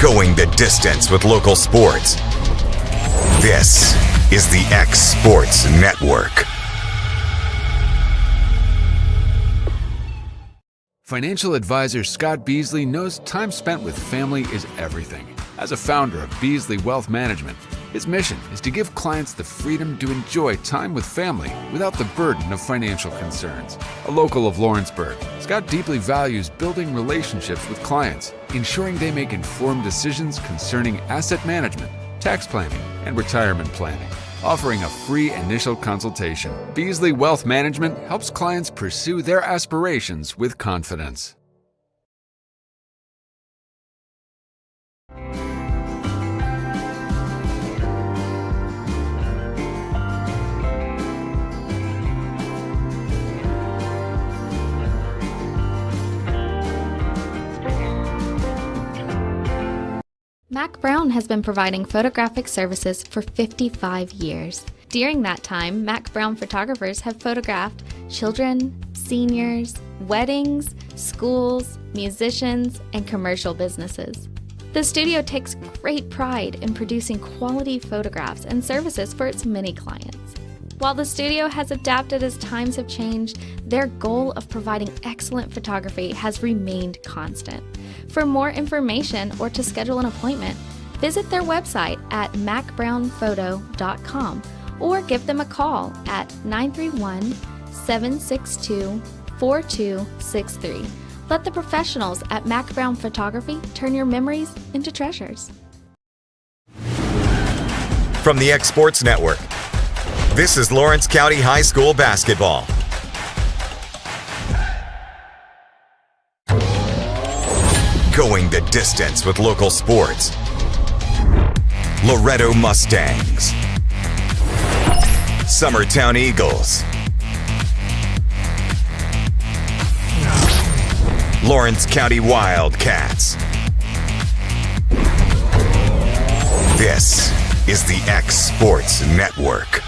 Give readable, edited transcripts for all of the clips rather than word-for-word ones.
Going the distance with local sports. This is the X Sports Network. Financial advisor Scott Beasley knows time spent with family is everything. As a founder of Beasley Wealth Management, his mission is to give clients the freedom to enjoy time with family without the burden of financial concerns. A local of Lawrenceburg, Scott deeply values building relationships with clients, ensuring they make informed decisions concerning asset management, tax planning, and retirement planning. Offering a free initial consultation, Beasley Wealth Management helps clients pursue their aspirations with confidence. Mac Brown has been providing photographic services for 55 years. During that time, Mac Brown photographers have photographed children, seniors, weddings, schools, musicians, and commercial businesses. The studio takes great pride in producing quality photographs and services for its many clients. While the studio has adapted as times have changed, their goal of providing excellent photography has remained constant. For more information or to schedule an appointment, visit their website at macbrownphoto.com or give them a call at 931-762-4263. Let the professionals at Mac Brown Photography turn your memories into treasures. From the X Sports Network, this is Lawrence County High School basketball. Going the distance with local sports. Loretto Mustangs. Summertown Eagles. Lawrence County Wildcats. This is the X Sports Network.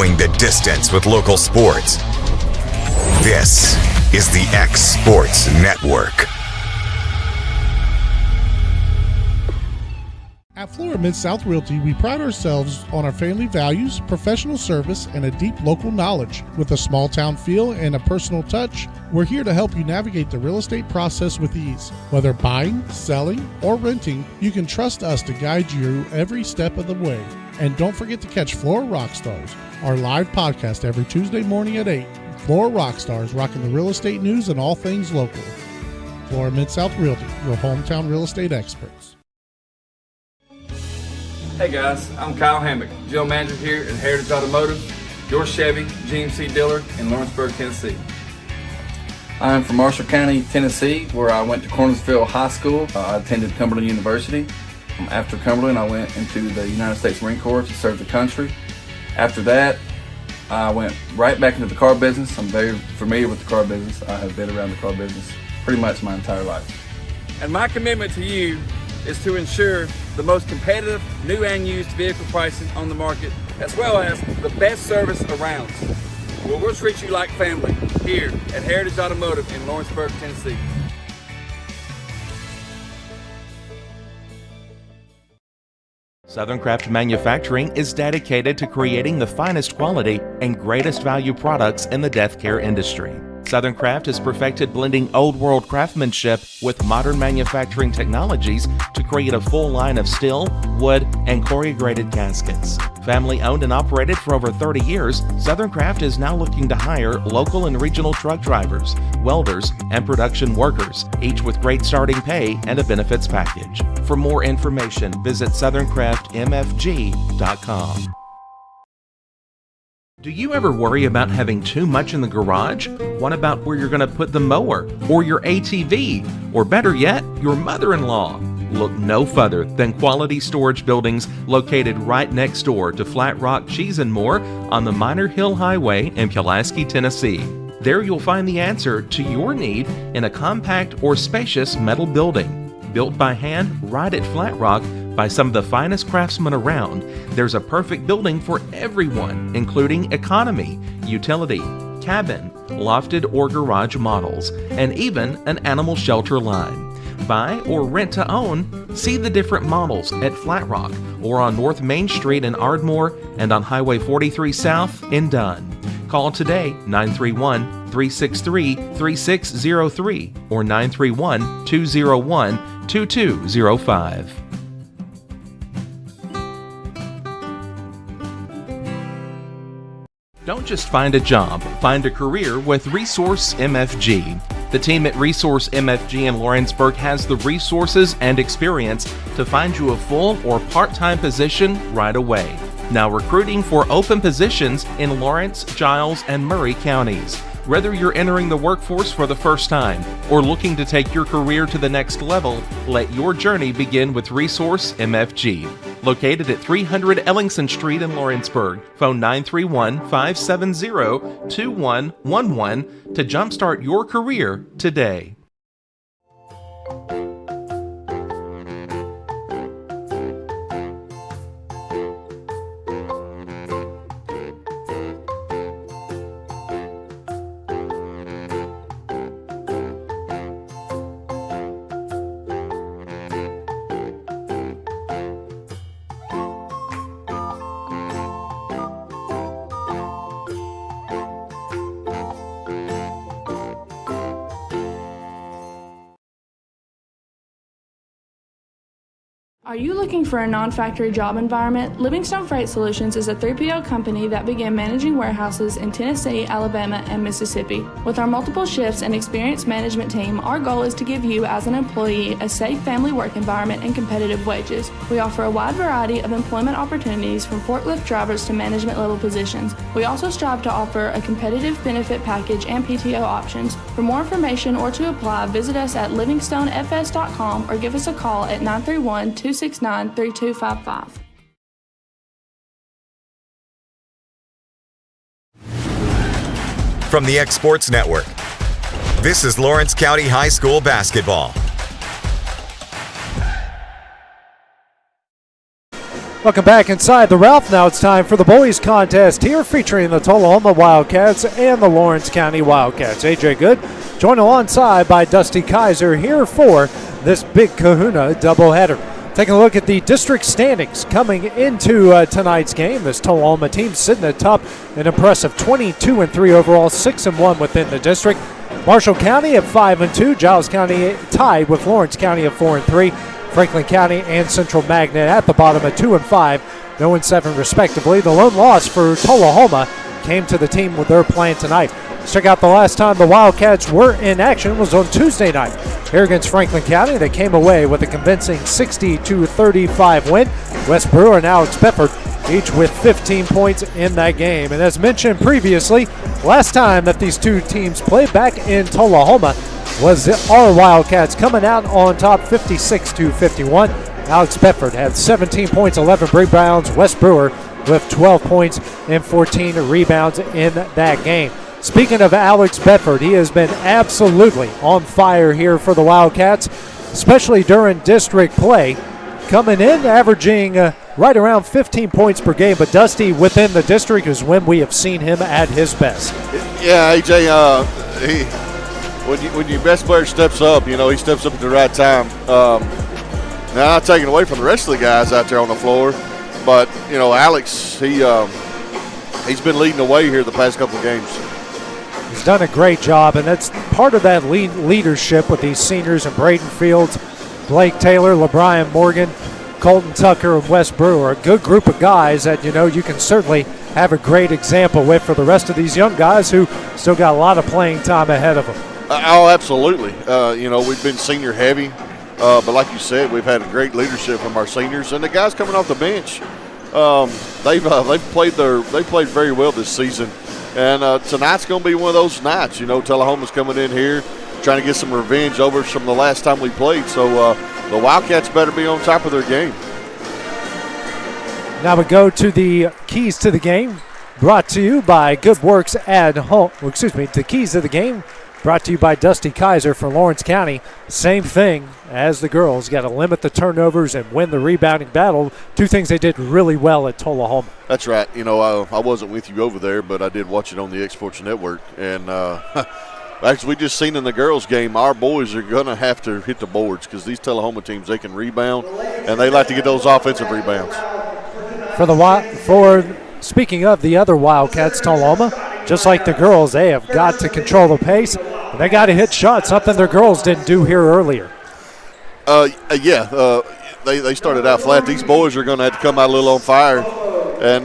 going the distance with local sports. This is the X Sports Network. At Florida Mid-South Realty, we pride ourselves on our family values, professional service, and a deep local knowledge. With a small town feel and a personal touch, we're here to help you navigate the real estate process with ease. Whether buying, selling, or renting, you can trust us to guide you every step of the way. And don't forget to catch Florida Rockstars, our live podcast every Tuesday morning at 8. Florida Rockstars, rocking the real estate news and all things local. Florida Mid-South Realty, your hometown real estate experts. Hey guys, I'm Kyle Hammock, General Manager here at Heritage Automotive, your Chevy GMC dealer in Lawrenceburg, Tennessee. I'm from Marshall County, Tennessee, where I went to Cornersville High School. I attended Cumberland University. After Cumberland, I went into the United States Marine Corps to serve the country. After that, I went right back into the car business. I'm very familiar with the car business. I have been around the car business pretty much my entire life. And my commitment to you is to ensure the most competitive new and used vehicle pricing on the market, as well as the best service around. Well, we'll treat you like family here at Heritage Automotive in Lawrenceburg, Tennessee. Southern Craft Manufacturing is dedicated to creating the finest quality and greatest value products in the death care industry. Southern Craft has perfected blending old world craftsmanship with modern manufacturing technologies to create a full line of steel, wood, and corrugated caskets. Family owned and operated for over 30 years, Southern Craft is now looking to hire local and regional truck drivers, welders, and production workers, each with great starting pay and a benefits package. For more information, visit southerncraftmfg.com. Do you ever worry about having too much in the garage? What about where you're going to put the mower, or your ATV, or better yet, your mother-in-law? Look no further than Quality Storage Buildings located right next door to Flat Rock Cheese and More on the Minor Hill Highway in Pulaski, Tennessee. There you'll find the answer to your need in a compact or spacious metal building. Built by hand right at Flat Rock by some of the finest craftsmen around, there's a perfect building for everyone, including economy, utility, cabin, lofted or garage models, and even an animal shelter line. Buy or rent to own, see the different models at Flat Rock or on North Main Street in Ardmore and on Highway 43 South in Dunn. Call today 931-363-3603 or 931-201-2205. Don't just find a job, find a career with Resource MFG. The team at Resource MFG in Lawrenceburg has the resources and experience to find you a full or part-time position right away. Now recruiting for open positions in Lawrence, Giles, and Murray counties. Whether you're entering the workforce for the first time or looking to take your career to the next level, let your journey begin with Resource MFG. Located at 300 Ellingson Street in Lawrenceburg. Phone 931-570-2111 to jumpstart your career today. Are you looking for a non-factory job environment? Livingstone Freight Solutions is a 3PL company that began managing warehouses in Tennessee, Alabama, and Mississippi. With our multiple shifts and experienced management team, our goal is to give you, as an employee, a safe family work environment and competitive wages. We offer a wide variety of employment opportunities from forklift drivers to management level positions. We also strive to offer a competitive benefit package and PTO options. For more information or to apply, visit us at livingstonefs.com or give us a call at 931-269-3255. From the X Sports Network, this is Lawrence County High School basketball. Welcome back inside the Ralph. Now it's time for the boys contest here featuring the Tullahoma Wildcats and the Lawrence County Wildcats. AJ Good joined alongside by Dusty Kaiser here for this big kahuna doubleheader. Taking a look at the district standings coming into tonight's game. This Tullahoma team sitting atop an impressive 22-3 overall, 6-1 within the district. Marshall County at 5-2. Giles County tied with Lawrence County at 4-3. Franklin County and Central Magnet at the bottom at 2-5, 0-7 respectively. The lone loss for Tullahoma came to the team with their playing tonight. Let's check out the last time the Wildcats were in action was on Tuesday night here against Franklin County. They came away with a convincing 60-35 win. Wes Brewer and Alex Bedford each with 15 points in that game. And as mentioned previously, last time that these two teams played back in Tullahoma was our Wildcats coming out on top 56-51. Alex Bedford had 17 points, 11 rebounds. Wes Brewer with 12 points and 14 rebounds in that game. Speaking of Alex Bedford, he has been absolutely on fire here for the Wildcats, especially during district play. Coming in, averaging right around 15 points per game, but Dusty, within the district is when we have seen him at his best. Yeah, AJ, when your best player steps up, he steps up at the right time. Now, not taking away from the rest of the guys out there on the floor, but, Alex, he's been leading the way here the past couple of games. He's done a great job, and that's part of that leadership with these seniors and Braden Fields, Blake Taylor, LeBrian Morgan, Colton Tucker, and Wes Brewer. A good group of guys that, you can certainly have a great example with for the rest of these young guys who still got a lot of playing time ahead of them. Oh, absolutely. We've been senior heavy, but like you said, we've had a great leadership from our seniors and the guys coming off the bench. They've played very well this season, and tonight's going to be one of those nights. Tullahoma's coming in here trying to get some revenge over from the last time we played. So the Wildcats better be on top of their game. Now we go to the keys to the game, brought to you by Good Works at Home. The keys to the game. Brought to you by Dusty Kaiser for Lawrence County. Same thing as the girls. Got to limit the turnovers and win the rebounding battle. Two things they did really well at Tullahoma. That's right. I wasn't with you over there, but I did watch it on the X-Sports Network. And actually, we just seen in the girls' game, our boys are going to have to hit the boards because these Tullahoma teams, they can rebound, and they like to get those offensive rebounds. Speaking of the other Wildcats, Tullahoma, just like the girls, they have got to control the pace, and they got to hit shots, something their girls didn't do here earlier. They started out flat. These boys are going to have to come out a little on fire and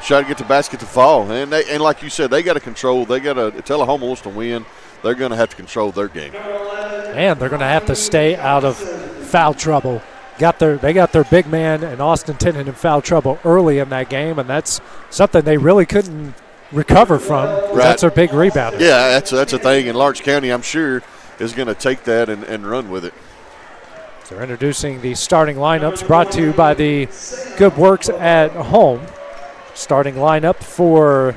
try to get the basket to fall. And like you said, they got to control. Tullahoma wants to win. They're going to have to control their game. And they're going to have to stay out of foul trouble. They got their big man and Austin Tennant in foul trouble early in that game, and that's something they really couldn't recover from. Right. That's their big rebounder. Yeah, that's a thing. And Lawrence County, I'm sure, is going to take that and run with it. So they're introducing the starting lineups brought to you by the Good Works at Home. Starting lineup for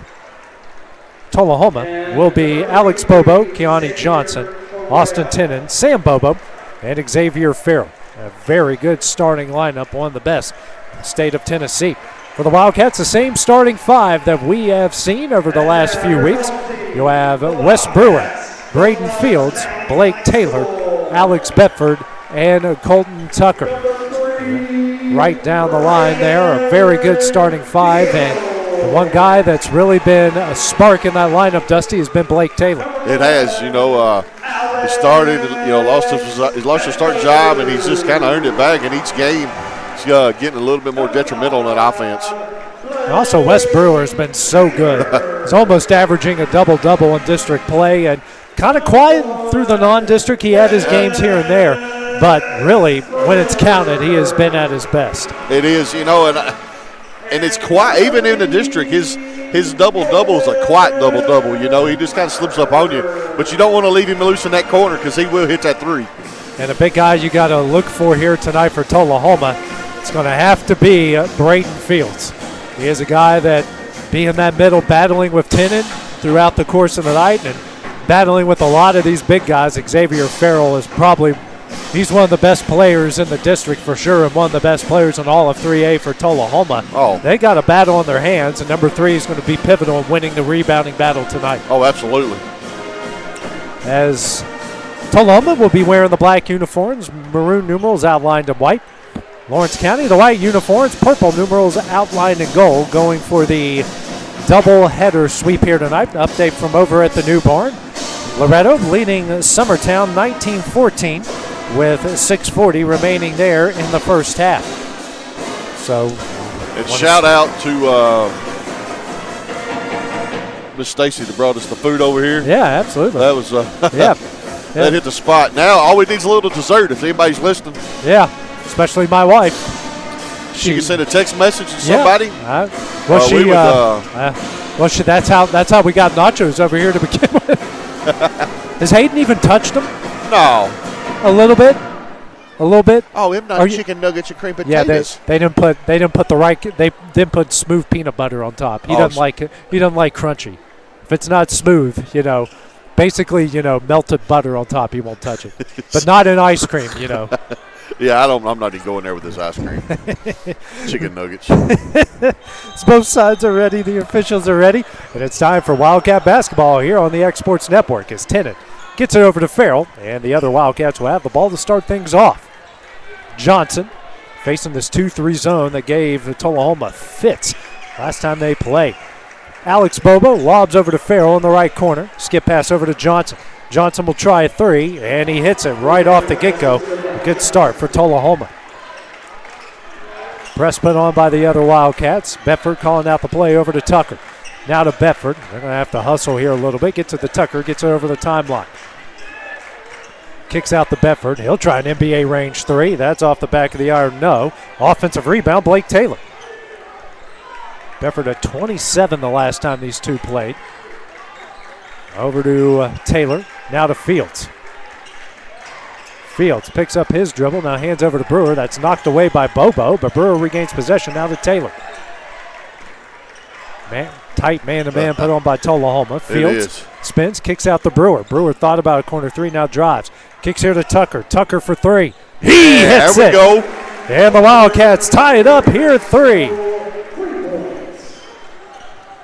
Tullahoma will be Alex Bobo, Keani Johnson, Austin Tennant, Sam Bobo, and Xavier Farrell. A very good starting lineup, one of the best in the state of Tennessee. For the Wildcats, the same starting five that we have seen over the last few weeks. You'll have Wes Brewer, Braden Fields, Blake Taylor, Alex Bedford, and Colton Tucker. Right down the line there, a very good starting five. And the one guy that's really been a spark in that lineup, Dusty, has been Blake Taylor. It has. He started, he lost his starting job, and he's just kind of earned it back in each game. He's getting a little bit more detrimental on that offense. And also, Wes Brewer has been so good. He's almost averaging a double-double in district play, and kind of quiet through the non-district. He had his games here and there, but really, when it's counted, he has been at his best. It is, and it's quiet. Even in the district, his double-double is a quiet double-double. He just kind of slips up on you. But you don't want to leave him loose in that corner because he will hit that three. And a big guy you got to look for here tonight for Tullahoma, it's going to have to be Braden Fields. He is a guy that be in that middle battling with Tennant throughout the course of the night and battling with a lot of these big guys. Xavier Farrell is probably He's one of the best players in the district for sure, and one of the best players in all of 3A for Tullahoma. Oh. They got a battle on their hands, and number 3 is going to be pivotal in winning the rebounding battle tonight. Oh, absolutely. As Tullahoma will be wearing the black uniforms, maroon numerals outlined in white. Lawrence County, the white uniforms, purple numerals outlined in gold, going for the double-header sweep here tonight. An update from over at the new barn. Loretto leading Summertown 19-14 with 6:40 remaining there in the first half. So, and shout out to Miss Stacy that brought us the food over here. Yeah, absolutely. That was yeah. That hit the spot. Now all we need is a little dessert if anybody's listening. Yeah, especially my wife. She can send a text message to somebody. That's how we got nachos over here to begin with. Has Hayden even touched them? No. A little bit. Oh, him not chicken nuggets and cream potatoes. Yeah, they didn't put smooth peanut butter on top. He doesn't like it. He doesn't like crunchy. If it's not smooth, basically, melted butter on top, he won't touch it. But not in ice cream, Yeah, I'm not even going there with this ice cream. Chicken nuggets. Both sides are ready. The officials are ready. And it's time for Wildcat basketball here on the X Sports Network as Tennant gets it over to Farrell, and the other Wildcats will have the ball to start things off. Johnson facing this 2-3 zone that gave Tullahoma fits last time they played. Alex Bobo lobs over to Farrell in the right corner. Skip pass over to Johnson. Johnson will try a 3, and he hits it right off the get-go. A good start for Tullahoma. Press put on by the other Wildcats. Bedford calling out the play over to Tucker. Now to Bedford. They're going to have to hustle here a little bit. Get to the Tucker, gets it over the timeline. Kicks out the Bedford. He'll try an NBA range 3. That's off the back of the iron, no. Offensive rebound, Blake Taylor. Bedford at 27 the last time these two played. Over to Taylor, now to Fields. Fields picks up his dribble, now hands over to Brewer. That's knocked away by Bobo, but Brewer regains possession, now to Taylor. Tight man-to-man put on by Tullahoma. Fields spins, kicks out the Brewer. Brewer thought about a corner 3, now drives. Kicks here to Tucker. Tucker for 3. He hits it. There we go. And the Wildcats tie it up here at 3.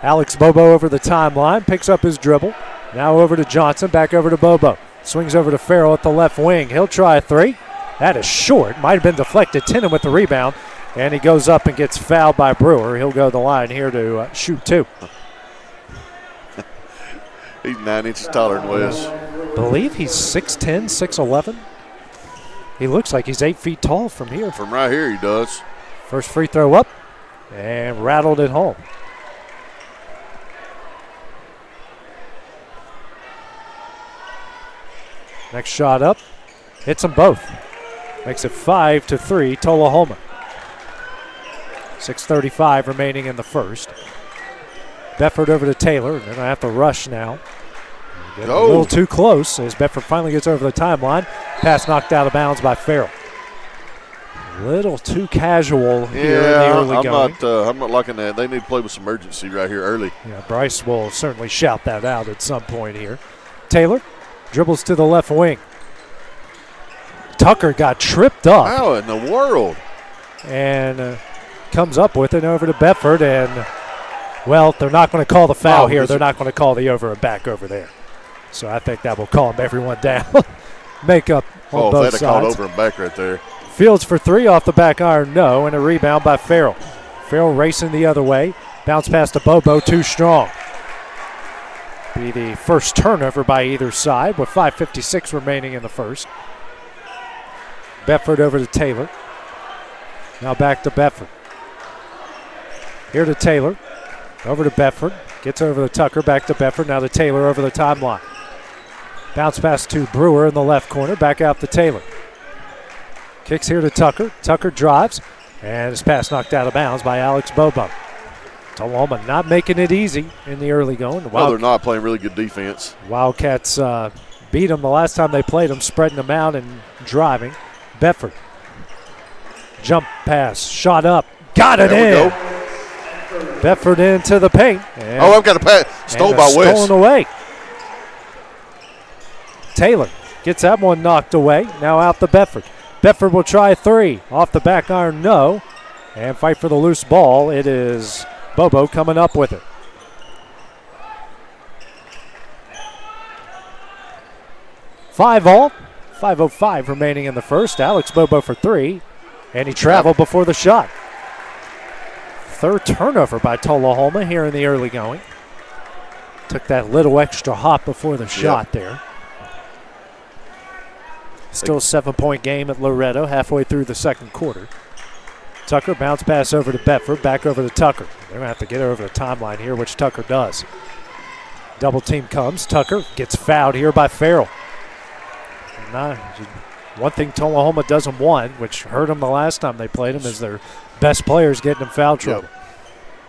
Alex Bobo over the timeline, picks up his dribble. Now over to Johnson, back over to Bobo. Swings over to Farrell at the left wing. He'll try a 3. That is short. Might have been deflected. Tennant with the rebound. And he goes up and gets fouled by Brewer. He'll go to the line here to shoot 2. He's 9 inches taller than Wes. I believe he's 6'10", 6'11". He looks like he's 8 feet tall from here. From right here he does. First free throw up and rattled it home. Next shot up, hits them both. Makes it 5-3, Tullahoma. 6:35 remaining in the first. Bedford over to Taylor. They're going to have to rush now. Getting a little too close as Bedford finally gets over the timeline. Pass knocked out of bounds by Farrell. A little too casual here in the early going. I'm not liking that. They need to play with some urgency right here early. Yeah, Bryce will certainly shout that out at some point here. Taylor dribbles to the left wing. Tucker got tripped up. How in the world? And comes up with it over to Bedford. And, well, they're not going to call the foul here. They're not going to call the over and back over there. So I think that will calm everyone down. Make up on both sides. They'd have called over and back right there. Fields for 3 off the back iron, no. And a rebound by Farrell. Farrell racing the other way. Bounce pass to Bobo, too strong. Be the first turnover by either side with 5:56 remaining in the first. Bedford over to Taylor. Now back to Bedford. Here to Taylor. Over to Bedford. Gets over to Tucker. Back to Bedford. Now to Taylor over the timeline. Bounce pass to Brewer in the left corner. Back out to Taylor. Kicks here to Tucker. Tucker drives. And his pass knocked out of bounds by Alex Bobo. Tullahoma not making it easy in the early going. Well, they're not playing really good defense. Wildcats beat them the last time they played them, spreading them out and driving. Bedford. Jump pass. Shot up. Got it in. Bedford into the paint. I've got a pass. Stole by West. Stolen away. Taylor Gets that one knocked away. Now out to Bedford. Bedford will try 3. Off the back iron, no. And fight for the loose ball. It is Bobo coming up with it. Five all. 5:05 remaining in the first. Alex Bobo for 3. And he traveled before the shot. Third turnover by Tullahoma here in the early going. Took that little extra hop before the shot there. Still a 7-point game at Loretto halfway through the second quarter. Tucker bounce pass over to Bedford, back over to Tucker. They're going to have to get over the timeline here, which Tucker does. Double team comes. Tucker gets fouled here by Farrell. One thing Tullahoma doesn't want, which hurt them the last time they played them, is their best players getting in foul trouble.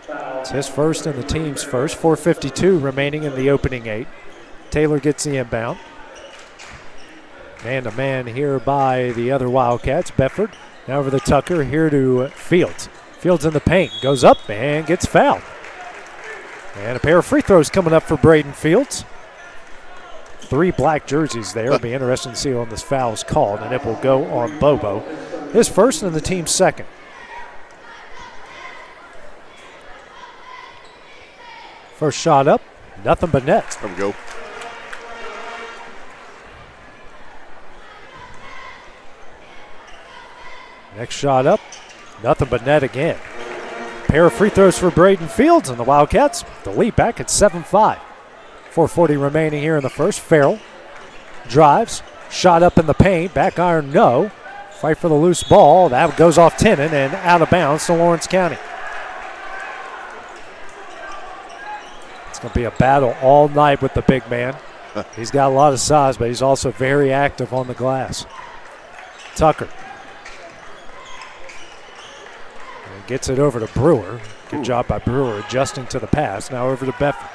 It's his first and the team's first. 4:52 remaining in the opening 8. Taylor gets the inbound. Man-to-man here by the other Wildcats. Bedford now over to Tucker, here to Fields. Fields in the paint, goes up and gets fouled. And a pair of free throws coming up for Braden Fields. 3 black jerseys there. It'll be interesting to see when this foul is called, and it will go on Bobo. His first and the team's second. First shot up, nothing but net. There we go. Next shot up, nothing but net again. Pair of free throws for Braden Fields and the Wildcats. The lead back at 7-5. 4:40 remaining here in the first. Farrell drives, shot up in the paint, back iron no. Fight for the loose ball. That goes off Tennant and out of bounds to Lawrence County. It's going to be a battle all night with the big man. He's got a lot of size, but he's also very active on the glass. Tucker. And gets it over to Brewer. Good job by Brewer adjusting to the pass. Now over to Bedford.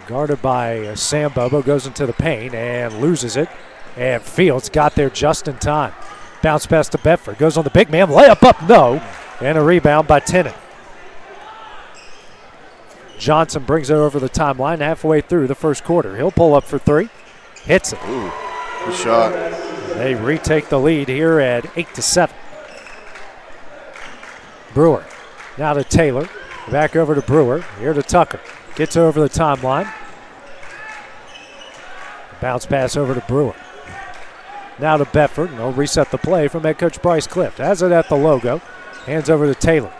Guarded by Sam Bobo, goes into the paint and loses it. And Fields got there just in time. Bounce pass to Bedford, goes on the big man, layup up, no. And a rebound by Tennant. Johnson brings it over the timeline halfway through the first quarter. He'll pull up for 3, hits it. Ooh, good shot. They retake the lead here at 8-7. Brewer, now to Taylor, back over to Brewer, here to Tucker. Gets over the timeline. Bounce pass over to Brewer. Now to Bedford, and they'll reset the play from head coach Bryce Clift. Has it at the logo. Hands over to Taylor.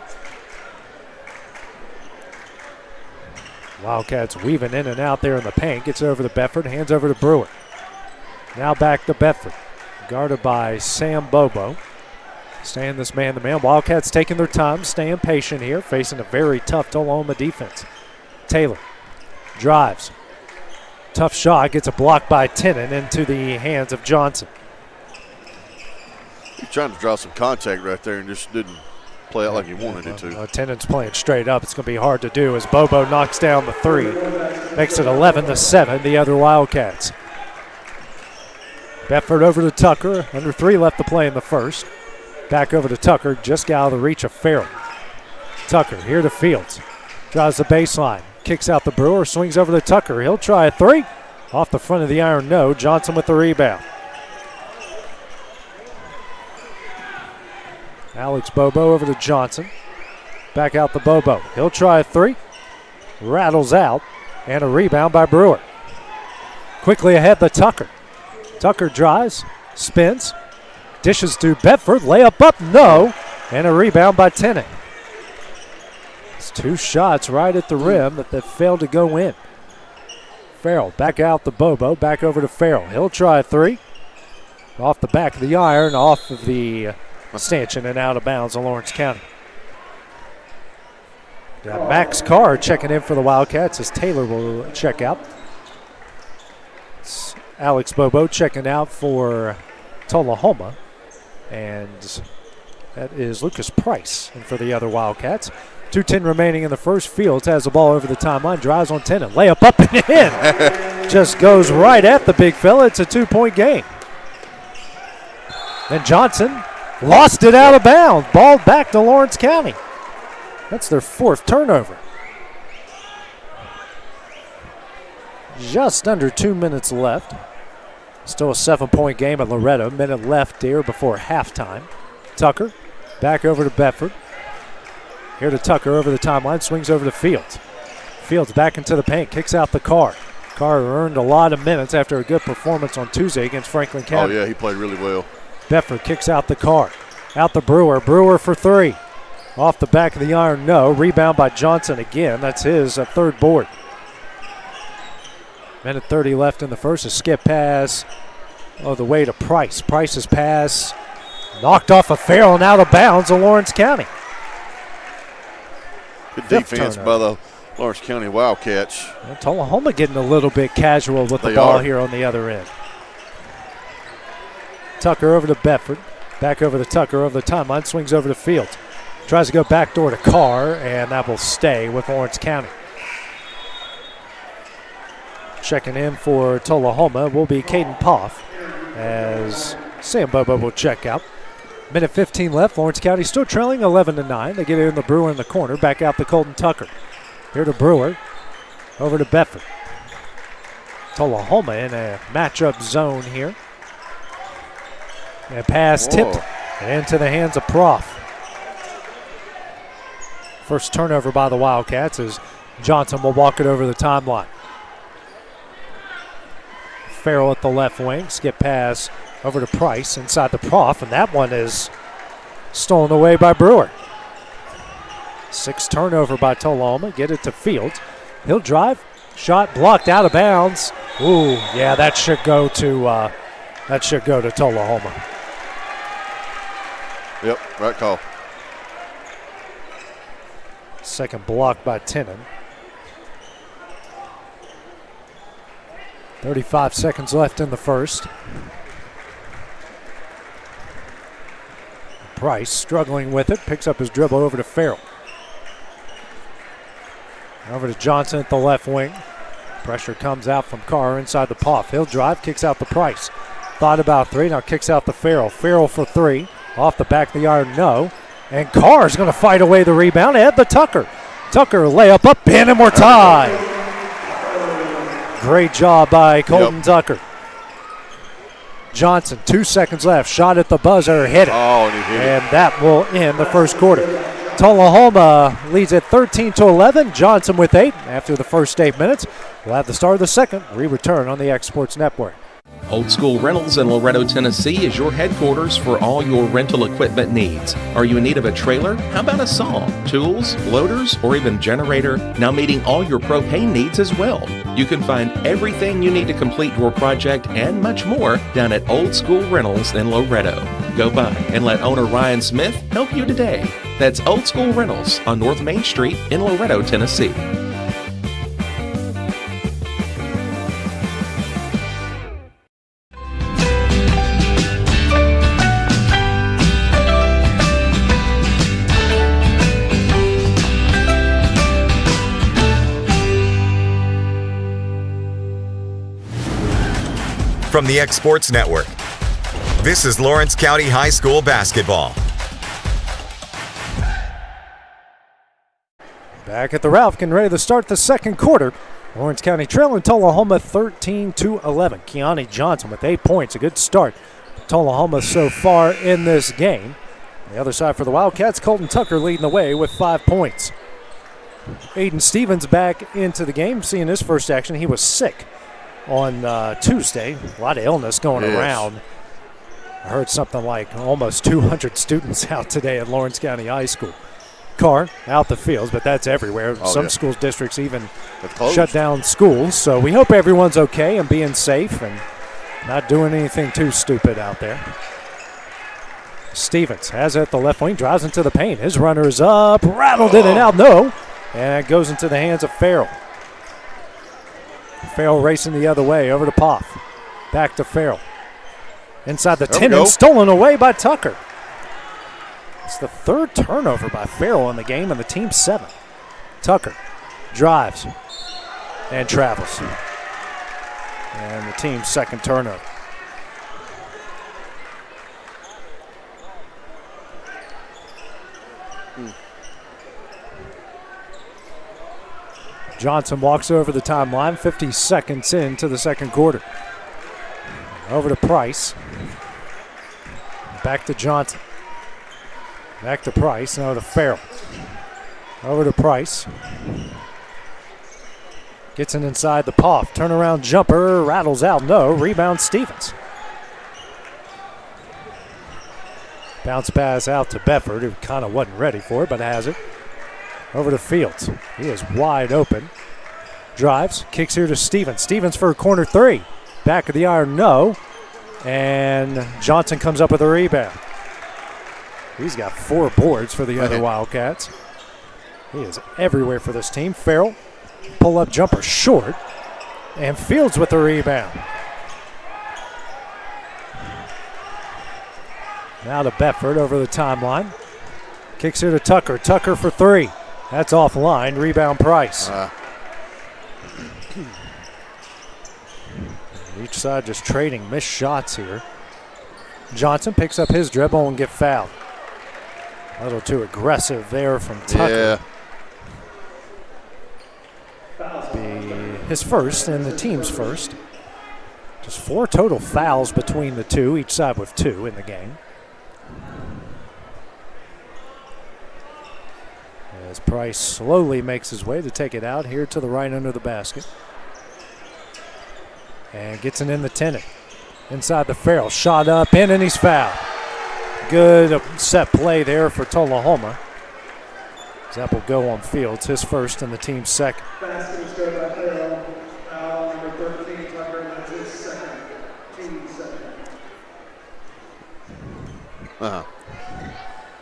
Wildcats weaving in and out there in the paint. Gets over to Bedford, hands over to Brewer. Now back to Bedford. Guarded by Sam Bobo. Staying this man-to-man. Wildcats taking their time, staying patient here, facing a very tough Tullahoma defense. Taylor drives. Tough shot, gets a block by Tennant into the hands of Johnson. He's trying to draw some contact right there and just didn't play out like he wanted it to. Tennant's playing straight up. It's going to be hard to do as Bobo knocks down the 3. Makes it 11-7, the other Wildcats. Bedford over to Tucker. Under 3 left to play in the first. Back over to Tucker, just got out of the reach of Farrell. Tucker here to Fields. Drives the baseline. Kicks out the Brewer, swings over to Tucker. He'll try a 3. Off the front of the iron, no. Johnson with the rebound. Alex Bobo over to Johnson. Back out the Bobo. He'll try a 3. Rattles out. And a rebound by Brewer. Quickly ahead to Tucker. Tucker drives, spins, dishes to Bedford. Layup up, no. And a rebound by Tennant. 2 shots right at the rim that they failed to go in. Farrell back out the Bobo, back over to Farrell. He'll try a 3. Off the back of the iron, off of the stanchion and out of bounds on Lawrence County. Got Max Carr checking in for the Wildcats as Taylor will check out. It's Alex Bobo checking out for Tullahoma. And that is Lucas Price in for the other Wildcats. 2:10 remaining in the first. Fields has the ball over the timeline, drives on Tennant, layup up and in. Just goes right at the big fella. It's a 2-point game. Then Johnson lost it out of bounds. Ball back to Lawrence County. That's their 4th turnover. Just under 2 minutes left. Still a 7-point game at Loretto. Minute left here before halftime. Tucker back over to Bedford. Here to Tucker over the timeline. Swings over to Fields. Fields back into the paint. Kicks out the Carr. Carr earned a lot of minutes after a good performance on Tuesday against Franklin County. Oh, yeah, he played really well. Bedford kicks out the Carr. Out the Brewer. Brewer for three. Off the back of the iron, no. Rebound by Johnson again. That's his third board. Minute 30 left in the first. A skip pass. Oh, the way to Price. Price's pass knocked off a Farrell and out of bounds of Lawrence County. Good defense by the Lawrence County Wildcats. And Tullahoma getting a little bit casual with the ball here on the other end. Tucker over to Bedford. Back over to Tucker over the timeline. Swings over to Fields. Tries to go backdoor to Carr, and that will stay with Lawrence County. Checking in for Tullahoma will be Caden Poff as Sam Bobo will check out. Minute 15 left. Lawrence County still trailing 11-9. They get in the Brewer in the corner. Back out to Colton Tucker. Here to Brewer. Over to Bedford. Tullahoma in a matchup zone here. And pass tipped into the hands of Prof. First turnover by the Wildcats as Johnson will walk it over the timeline. Farrell at the left wing. Skip pass over to Price inside the Prof, and that one is stolen away by Brewer. 6th turnover by Tullahoma. Get it to Fields. He'll drive. Shot blocked out of bounds. Ooh, yeah, that should go to Tullahoma. Yep, right call. Second block by Tennant. 35 seconds left in the first. Price struggling with it. Picks up his dribble over to Farrell. Over to Johnson at the left wing. Pressure comes out from Carr inside the Poff. He'll drive, kicks out the Price. Thought about three, now kicks out the Farrell. Farrell for three. Off the back of the iron, no. And Carr's going to fight away the rebound. Add the Tucker. Tucker layup up in, and we're tied. Great job by Colton Tucker. Johnson, 2 seconds left. Shot at the buzzer, hit it. Oh, and he hit it. And that will end the first quarter. Tullahoma leads at 13-11. Johnson with 8 after the first 8 minutes. We'll have the start of the second. We return on the X Sports Network. Old School Rentals in Loretto, Tennessee is your headquarters for all your rental equipment needs. Are you in need of a trailer? How about a saw, tools, loaders, or even generator? Now meeting all your propane needs as well. You can find everything you need to complete your project and much more down at Old School Rentals in Loretto. Go by and let owner Ryan Smith help you today. That's Old School Rentals on North Main Street in Loretto, Tennessee. From the X Sports Network, this is Lawrence County High School basketball. Back at the Ralph, getting ready to start the second quarter. Lawrence County trailing Tullahoma 13-11. Keani Johnson with 8 points, a good start. Tullahoma so far in this game. On the other side for the Wildcats, Colton Tucker leading the way with 5 points. Aiden Stevens back into the game, seeing his first action. He was sick on Tuesday. A lot of illness going around. I heard something like almost 200 students out today at Lawrence County High School. Carr out the fields, but that's everywhere. Some schools districts even shut down schools. So we hope everyone's okay and being safe and not doing anything too stupid out there. Stevens has it at the left wing, drives into the paint. His runner is up, rattled in and out, no. And it goes into the hands of Farrell. Farrell racing the other way, over to Poff. Back to Farrell. Inside the 10 and stolen away by Tucker. It's the third turnover by Farrell in the game, and the team's 7. Tucker drives and travels. And the team's second turnover. Johnson walks over the timeline, 50 seconds into the second quarter. Over to Price. Back to Johnson. Back to Price. Now to Farrell. Over to Price. Gets it inside the Poff. Turnaround jumper. Rattles out. No. Rebound Stevens. Bounce pass out to Bedford, who kind of wasn't ready for it, but has it. Over to Fields. He is wide open. Drives. Kicks here to Stevens. Stevens for a corner three. Back of the iron. No. And Johnson comes up with a rebound. He's got 4 boards for the other Wildcats. He is everywhere for this team. Farrell, pull-up jumper short, and Fields with the rebound. Now to Bedford over the timeline. Kicks here to Tucker. Tucker for 3. That's offline. Rebound Price. Each side just trading missed shots here. Johnson picks up his dribble and get fouled. A little too aggressive there from Tucker. Be his first and the team's first. Just 4 total fouls between the two, each side with 2 in the game. As Price slowly makes his way to take it out here to the right under the basket. And gets it in the Tennant. Inside the Farrell. Shot up in and he's fouled. Good set play there for Tullahoma. That will go on Fields, his first and the team's second. Basket is good by Farrell. Foul number 13, Tucker, and that's his second. Team second.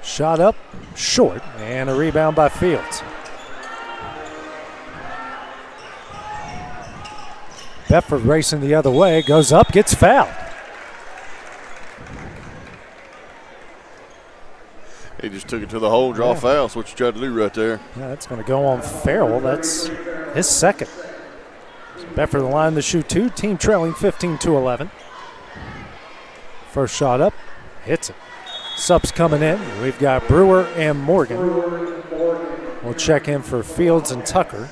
Shot up, short, and a rebound by Fields. Bedford racing the other way, goes up, gets fouled. He just took it to the hole, draw foul. That's what you tried to do right there. Yeah, that's going to go on Farrell. That's his second. So Bedford the line to shoot 2. Team trailing 15-11. First shot up, hits it. Subs coming in. We've got Brewer and Morgan. We'll check in for Fields and Tucker.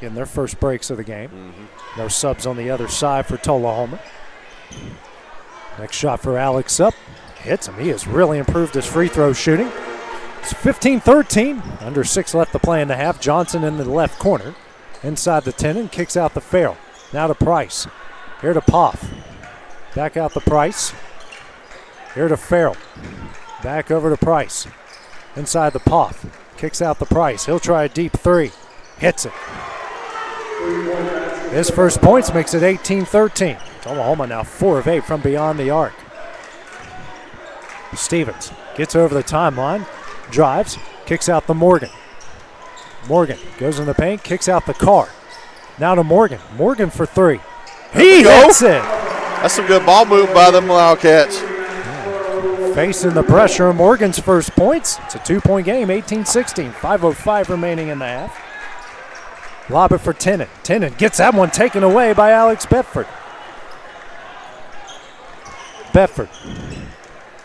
Getting their first breaks of the game. No subs on the other side for Tullahoma. Next shot for Alex up. Hits him. He has really improved his free throw shooting. It's 15-13. Under 6 left to play in the half. Johnson in the left corner. Inside the 10 and kicks out the Farrell. Now to Price. Here to Poff. Back out the Price. Here to Farrell. Back over to Price. Inside the Poff. Kicks out the Price. He'll try a deep 3. Hits it. His first points makes it 18-13. Tullahoma now 4 of 8 from beyond the arc. Stevens gets over the timeline, drives, kicks out the Morgan. Morgan goes in the paint, kicks out the Carr. Now to Morgan. Morgan for 3. He hits it. That's some good ball movement by them Wildcats. Facing the pressure, Morgan's first points. It's a 2-point game, 18-16. 5:05 remaining in the half. Lob it for Tennant. Tennant gets that one taken away by Alex Bedford. Bedford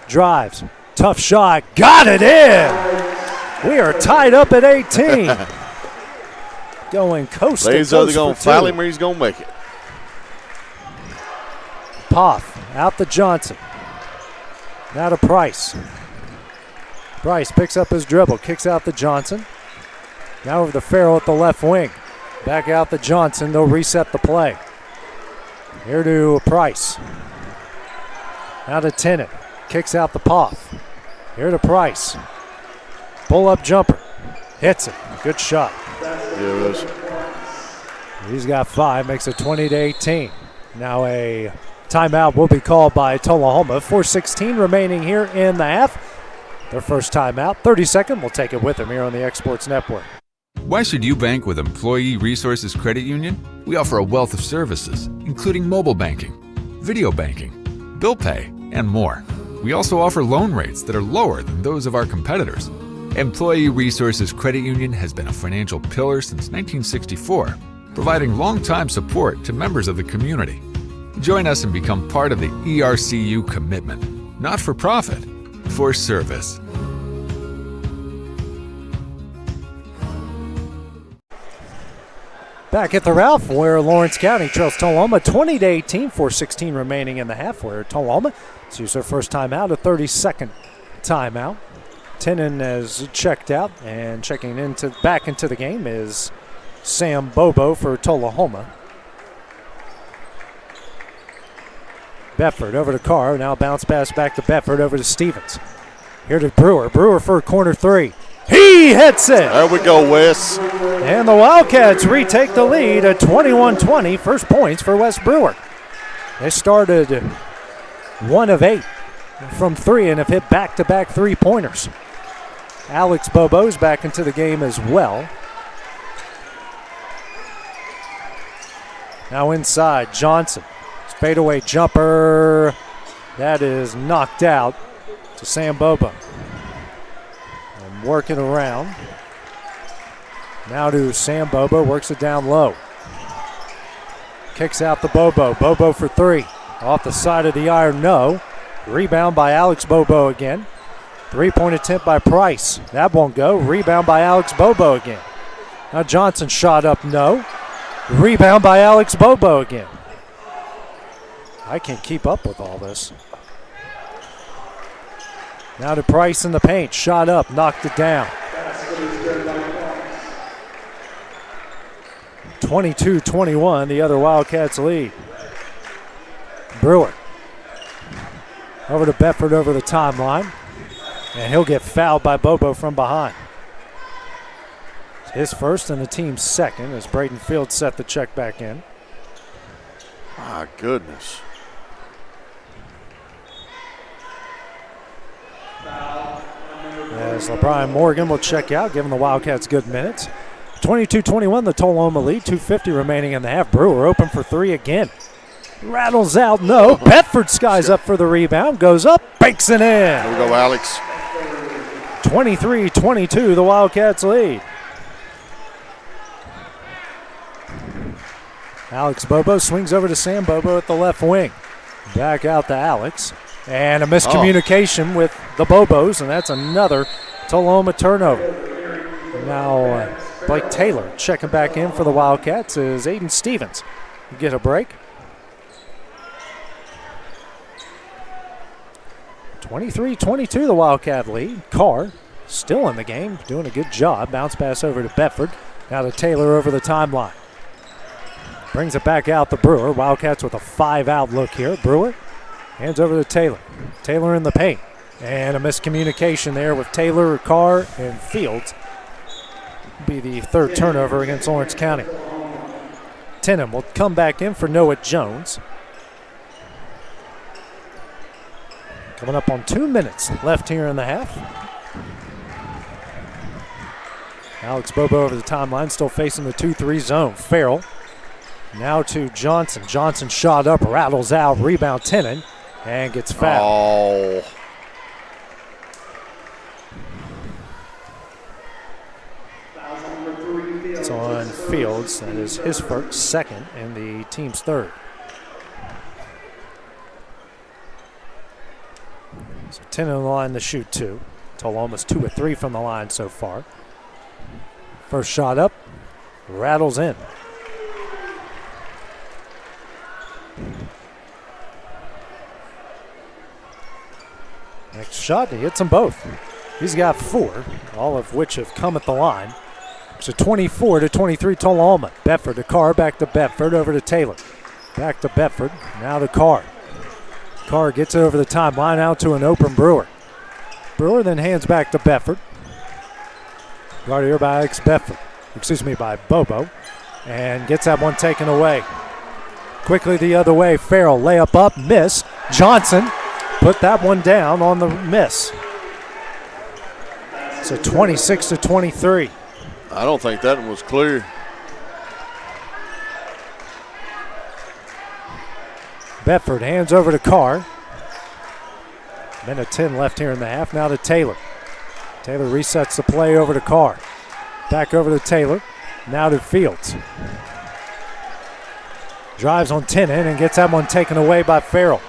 drives. Tough shot. Got it in. We are tied up at 18. Going coast to coast. They're going to foul him or he's going to make it. Poff out to Johnson. Now to Price. Price picks up his dribble. Kicks out to Johnson. Now over to Farrell at the left wing. Back out to Johnson. They'll reset the play. Here to Price. Now to Tennant. Kicks out the Poff. Here to Price. Pull-up jumper. Hits it. Good shot. Yeah, it was. He's got 5. Makes it 20-18. Now a timeout will be called by Tullahoma. 4:16 remaining here in the half. Their first timeout. 30-second. We'll take it with them here on the Exports Network. Why should you bank with Employee Resources Credit Union? We offer a wealth of services, including mobile banking, video banking, bill pay, and more. We also offer loan rates that are lower than those of our competitors. Employee Resources Credit Union has been a financial pillar since 1964, providing long-time support to members of the community. Join us and become part of the ERCU commitment, not for profit, for service. Back at the Ralph, where Lawrence County trails Tullahoma 20-18, 4:16 remaining in the half, where Tullahoma sees their first timeout, a 32nd timeout. Tenen has checked out, and checking back into the game is Sam Bobo for Tullahoma. Bedford over to Carr, now bounce pass back to Bedford, over to Stevens. Here to Brewer. Brewer for a corner three. He hits it! There we go, Wes. And the Wildcats retake the lead at 21-20. First points for Wes Brewer. They started 1 of 8 from 3 and have hit back-to-back three-pointers. Alex Bobo's back into the game as well. Now inside, Johnson. Fadeaway jumper. That is knocked out to Sam Bobo. And working around. Now to Sam Bobo, works it down low. Kicks out to Bobo. Bobo for 3. Off the side of the iron, no. Rebound by Alex Bobo again. 3-point attempt by Price. That won't go. Rebound by Alex Bobo again. Now Johnson shot up, no. Rebound by Alex Bobo again. I can't keep up with all this. Now to Price in the paint. Shot up, knocked it down. 22-21, the other Wildcats lead. Brewer. Over to Bedford over the timeline. And he'll get fouled by Bobo from behind. His first and the team's second as Braden Fields set the check back in. My goodness. As LeBron Morgan will check out, giving the Wildcats good minutes. 22-21, the Tullahoma lead. 2:50 remaining in the half. Brewer open for 3 again. Rattles out, no. Bedford skies up for the rebound. Goes up, banks it in. There we go, Alex. 23-22, the Wildcats lead. Alex Bobo swings over to Sam Bobo at the left wing. Back out to Alex. And a miscommunication with the Bobos, and that's another Tullahoma turnover. Now Blake Taylor checking back in for the Wildcats is Aiden Stevens. You get a break. 23-22, the Wildcat lead. Carr still in the game, doing a good job. Bounce pass over to Bedford. Now to Taylor over the timeline. Brings it back out to Brewer. Wildcats with a 5-out look here. Brewer hands over to Taylor. Taylor in the paint. And a miscommunication there with Taylor, Carr, and Fields. Be the third turnover against Lawrence County. Tenen will come back in for Noah Jones. Coming up on 2 minutes left here in the half. Alex Bobo over the timeline, still facing the 2-3 zone. Farrell now to Johnson. Johnson shot up, rattles out, rebound Tenen, and gets fouled. It's on Fields. That is his first, second, and the team's third. So 10 on the line to shoot 2. Tullahoma's 2 of 3 from the line so far. First shot up, rattles in. Next shot, he hits them both. He's got 4, all of which have come at the line. So 24-23 Tullahoma. Bedford to Carr, back to Bedford, over to Taylor. Back to Bedford, now to Carr. Carr gets it over the timeline, out to an open Brewer. Brewer then hands back to Bedford. Guarded here by by Bobo. And gets that one taken away. Quickly the other way, Farrell, layup up, miss. Johnson put that one down on the miss. So 26-23. I don't think that one was clear. Bedford hands over to Carr. Minute 10 left here in the half. Now to Taylor. Taylor resets the play over to Carr. Back over to Taylor. Now to Fields. Drives on Tenen and gets that one taken away by Farrell.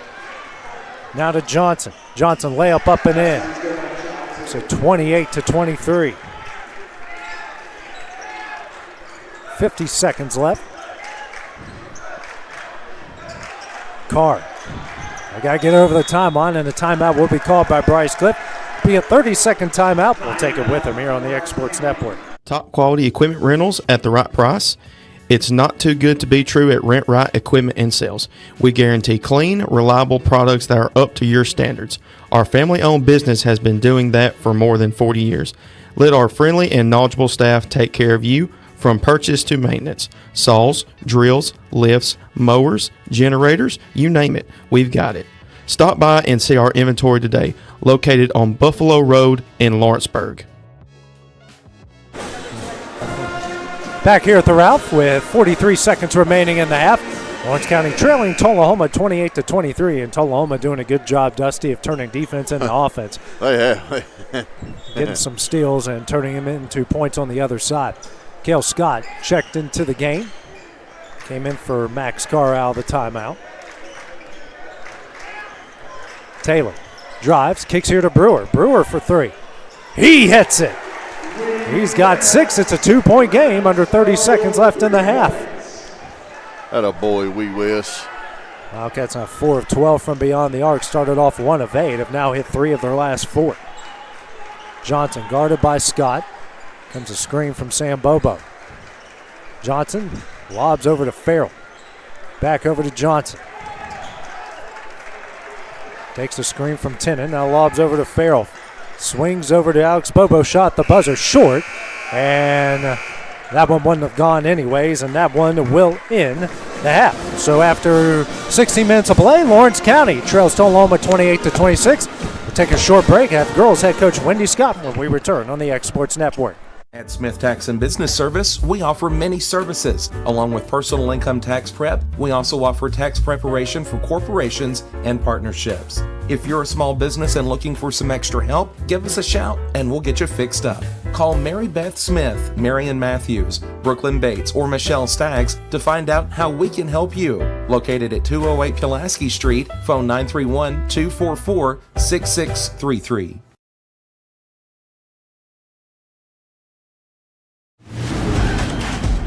Now to Johnson. Johnson layup up and in. So 28-23. 50 seconds left. Carr. I got to get over the timeline, and the timeout will be called by Bryce Cliff. Be a 30-second timeout. We'll take it with him here on the Exports Network. Top quality equipment rentals at the right price. It's not too good to be true at Rent Right Equipment and Sales. We guarantee clean, reliable products that are up to your standards. Our family-owned business has been doing that for more than 40 years. Let our friendly and knowledgeable staff take care of you from purchase to maintenance. Saws, drills, lifts, mowers, generators, you name it, we've got it. Stop by and see our inventory today, located on Buffalo Road in Lawrenceburg. Back here at the Ralph with 43 seconds remaining in the half. Lawrence County trailing Tullahoma 28-23, and Tullahoma doing a good job, Dusty, of turning defense into offense. Oh, yeah. Getting some steals and turning them into points on the other side. Cale Scott checked into the game. Came in for Max Carr out of the timeout. Taylor drives, kicks here to Brewer. Brewer for three. He hits it. He's got 6. It's a 2-point game under 30 seconds left in the half. Atta boy, we wish. Wildcats on 4 of 12 from beyond the arc. Started off 1 of 8. Have now hit 3 of their last 4. Johnson guarded by Scott. Comes a screen from Sam Bobo. Johnson lobs over to Farrell. Back over to Johnson. Takes the screen from Tennant. Now lobs over to Farrell. Swings over to Alex Bobo. Shot the buzzer short. And that one wouldn't have gone anyways. And that one will end the half. So after 60 minutes of play, Lawrence County trails Tullahoma 28-26. We'll take a short break. Have girls head coach Wendy Scott when we return on the Exports Network. At Smith Tax and Business Service, we offer many services. Along with personal income tax prep, we also offer tax preparation for corporations and partnerships. If you're a small business and looking for some extra help, give us a shout and we'll get you fixed up. Call Mary Beth Smith, Marion Matthews, Brooklyn Bates, or Michelle Staggs to find out how we can help you. Located at 208 Pulaski Street, phone 931-244-6633.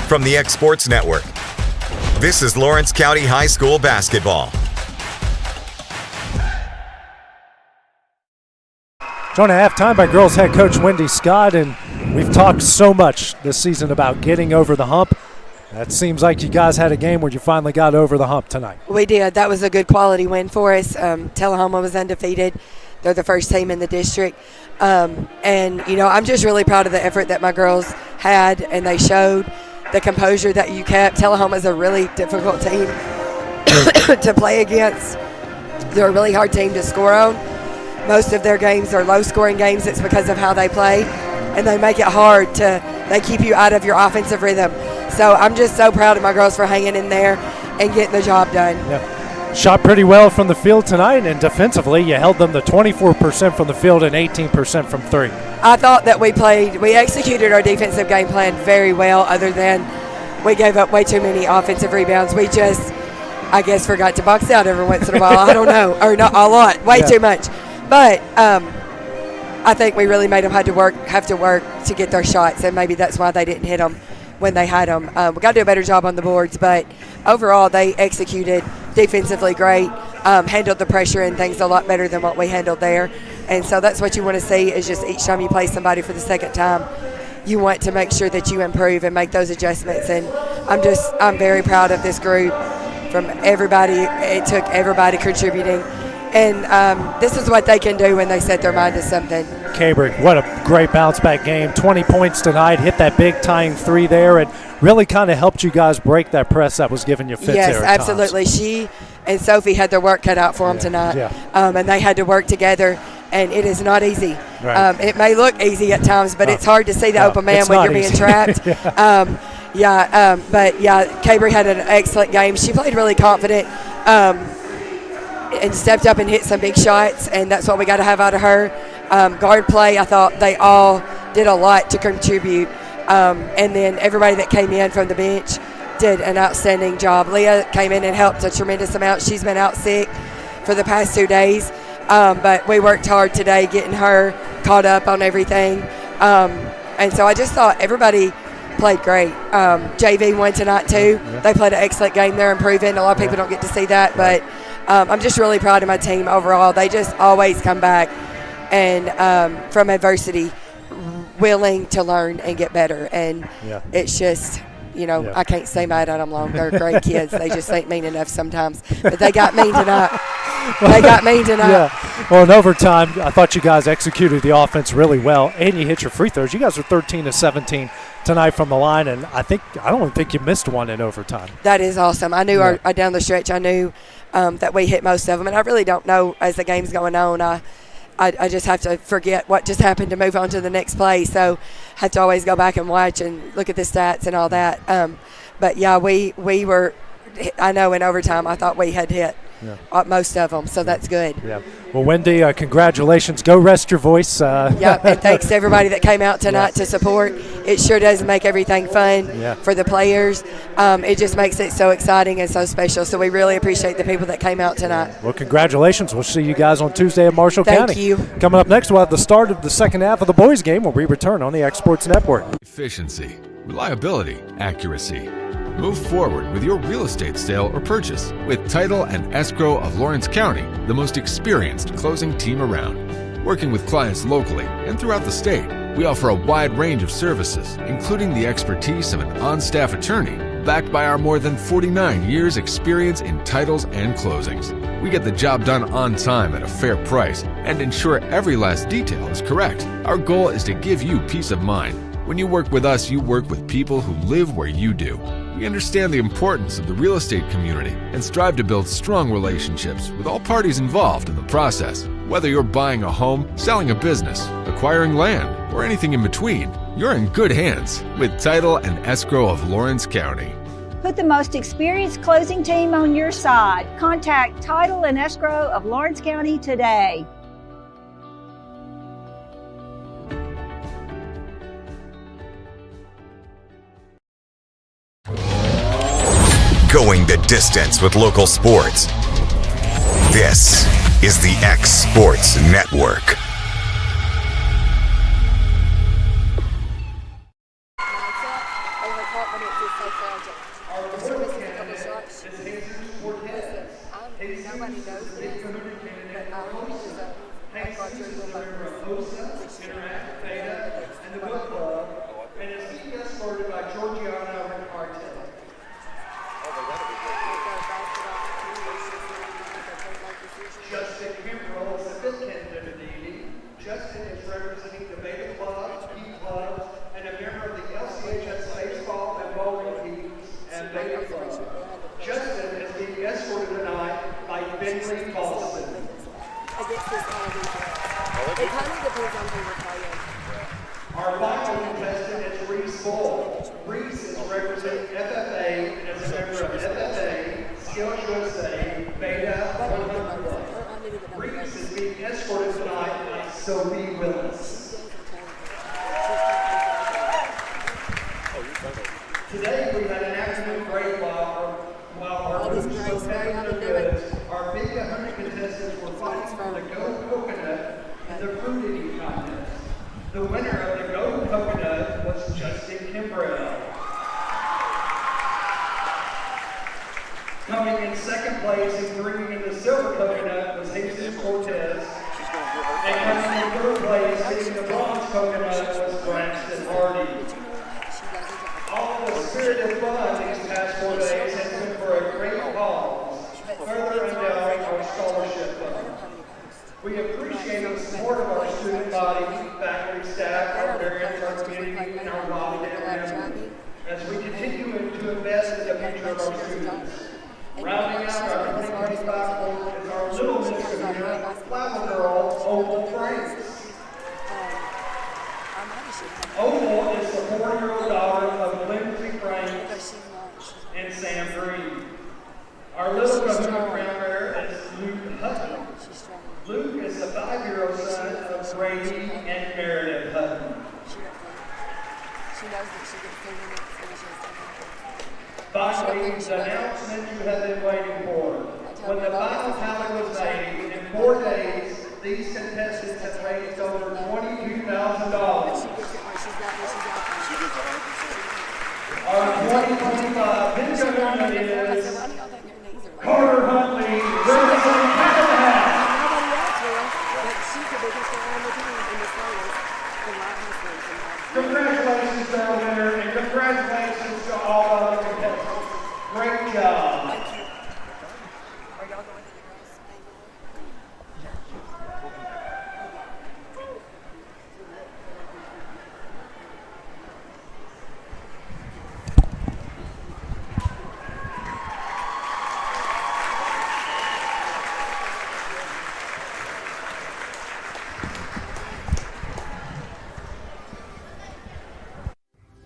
From the Exports Network, this is Lawrence County High School basketball. Joined at halftime by girls head coach Wendy Scott, and we've talked so much this season about getting over the hump. That seems like you guys had a game where you finally got over the hump tonight. We did. That was a good quality win for us. Tullahoma was undefeated. They're the first team in the district. And, you know, I'm just really proud of the effort that my girls had, and they showed the composure that you kept. Tullahoma is a really difficult team to play against. They're a really hard team to score on. Most of their games are low-scoring games. It's because of how they play, and they make it hard they keep you out of your offensive rhythm. So I'm just so proud of my girls for hanging in there and getting the job done. Yeah. Shot pretty well from the field tonight, and defensively you held them to 24% from the field and 18% from three. I thought that we executed our defensive game plan very well, other than we gave up way too many offensive rebounds. We just, I guess, forgot to box out every once in a while. I don't know, or not a lot, way too much. But I think we really made them have to work to get their shots, and maybe that's why they didn't hit them when they had them. We got to do a better job on the boards, but overall they executed defensively great, handled the pressure and things a lot better than what we handled there. And so that's what you want to see, is just each time you play somebody for the second time, you want to make sure that you improve and make those adjustments. And I'm very proud of this group, from everybody. It took everybody contributing. And this is what they can do when they set their mind to something. Cabrick, what a great bounce-back game. 20 points tonight, hit that big tying three there, and really kind of helped you guys break that press that was giving you fits there. Yes, absolutely. She and Sophie had their work cut out for them tonight, and they had to work together, and it is not easy. Right. It may look easy at times, but it's hard to see the open man when you're being trapped. But Cabrick had an excellent game. She played really confident. And stepped up and hit some big shots, and that's what we got to have out of her. Guard play, I thought they all did a lot to contribute. And then everybody that came in from the bench did an outstanding job. Leah came in and helped a tremendous amount. She's been out sick for the past 2 days, but we worked hard today getting her caught up on everything. And so I just thought everybody played great. JV won tonight too. They played an excellent game. They're improving. A lot of people don't get to see that, but I'm just really proud of my team overall. They just always come back and from adversity, willing to learn and get better. And it's just, I can't stay mad at them long. They're great kids. They just ain't mean enough sometimes. But they got mean tonight. Yeah. Well, in overtime, I thought you guys executed the offense really well, and you hit your free throws. You guys are 13 of 17 tonight from the line, and I don't think you missed one in overtime. That is awesome. I knew down the stretch, I knew that we hit most of them, and I really don't know as the game's going on. I just have to forget what just happened to move on to the next play. So I have to always go back and watch and look at the stats and all that. But, yeah, we were – I know in overtime I thought we had hit most of them, so that's good. Yeah. Well, Wendy, congratulations. Go rest your voice. And thanks to everybody that came out tonight to support. It sure does make everything fun for the players. It just makes it so exciting and so special. So we really appreciate the people that came out tonight. Well, congratulations. We'll see you guys on Tuesday at Marshall County. Thank you. Coming up next, we'll have the start of the second half of the boys' game where we return on the X Sports Network. Efficiency, reliability, accuracy. Move forward with your real estate sale or purchase with Title and Escrow of Lawrence County, the most experienced closing team around. Working with clients locally and throughout the state, we offer a wide range of services, including the expertise of an on-staff attorney, backed by our more than 49 years' experience in titles and closings. We get the job done on time at a fair price and ensure every last detail is correct. Our goal is to give you peace of mind. When you work with us, you work with people who live where you do. We understand the importance of the real estate community and strive to build strong relationships with all parties involved in the process. Whether you're buying a home, selling a business, acquiring land, or anything in between, you're in good hands with Title and Escrow of Lawrence County. Put the most experienced closing team on your side. Contact Title and Escrow of Lawrence County today. Going the distance with local sports. This is the X Sports Network. Our final contestant is Reese Bull. Reese is representing FFA as a member of FFA, Skills USA, Beta 100. Reese is being escorted tonight by Sophie Willis. Today we had an afternoon break while our groups were paying their goods. Our big 100 contestants were fighting for the Go Coconut in the fruit eating contest. The winner of the Go Coconut was Justin Kimbrell. Coming in second place and bringing in the silver coconut was Jesus Cortez. And coming in third place, getting the bronze coconut was Braxton Hardy. All the spirited fun these past 4 days has been for a great cause, further endowing our scholarship fund. We appreciate the support of our student body, faculty, staff, our parents, our community, and our lobby members as we continue to invest in the future of our students. Rounding out our 2025 board is our little Miss Community, Flower Girl, Opal Franks. Opal is the 4-year-old daughter of Lindsay Franks and Sam Green. Our little Kahuna grandmother is Luke Hutton. Luke is the 5-year-old son of Brady and Meredith Hutton. Finally, the announcement you have been waiting for. When the final tally was made, in 4 days, these contestants have raised over $22,000. Our 2025 pin kahuna is Carter Huntley, representing Callahan. Congratulations to our winner, and congratulations to all other contestants. Great job.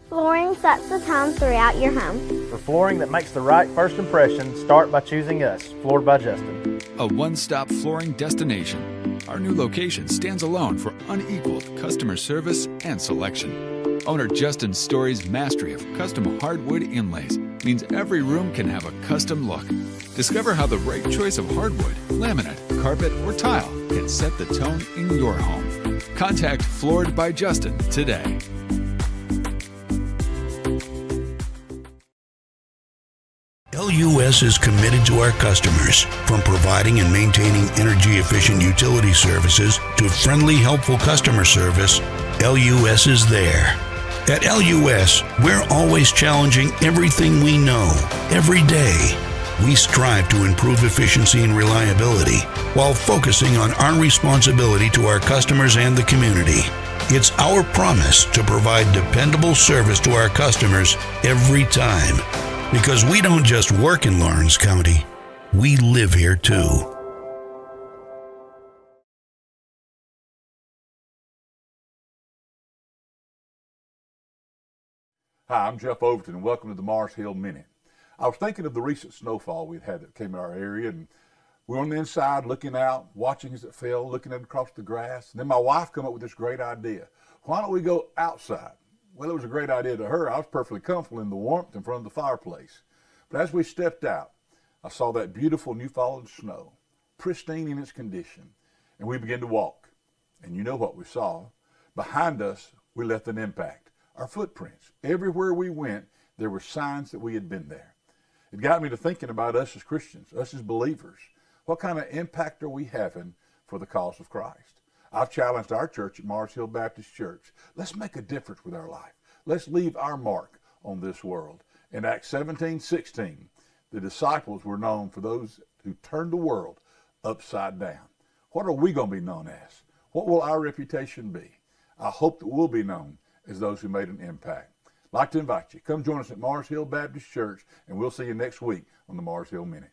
Flooring sets the tone throughout your home. For flooring that makes the right first impression, start by choosing us, Floored by Justin. A one-stop flooring destination. Our new location stands alone for unequaled customer service and selection. Owner Justin Story's mastery of custom hardwood inlays means every room can have a custom look. Discover how the right choice of hardwood, laminate, carpet, or tile can set the tone in your home. Contact Floored by Justin today. LUS is committed to our customers, from providing and maintaining energy-efficient utility services to friendly, helpful customer service. LUS is there. At LUS, we're always challenging everything we know, every day. We strive to improve efficiency and reliability while focusing on our responsibility to our customers and the community. It's our promise to provide dependable service to our customers every time. Because we don't just work in Lawrence County, we live here too. Hi, I'm Jeff Overton, and welcome to the Mars Hill Minute. I was thinking of the recent snowfall we've had that came in our area, and we were on the inside looking out, watching as it fell, looking at across the grass. And then my wife came up with this great idea. Why don't we go outside? Well, it was a great idea to her. I was perfectly comfortable in the warmth in front of the fireplace. But as we stepped out, I saw that beautiful new fallen snow, pristine in its condition, and we began to walk. And you know what we saw. Behind us, we left an impact, our footprints. Everywhere we went, there were signs that we had been there. It got me to thinking about us as Christians, us as believers. What kind of impact are we having for the cause of Christ? I've challenged our church at Mars Hill Baptist Church. Let's make a difference with our life. Let's leave our mark on this world. In Acts 17:16, the disciples were known for those who turned the world upside down. What are we going to be known as? What will our reputation be? I hope that we'll be known as those who made an impact. I'd like to invite you. Come join us at Mars Hill Baptist Church, and we'll see you next week on the Mars Hill Minute.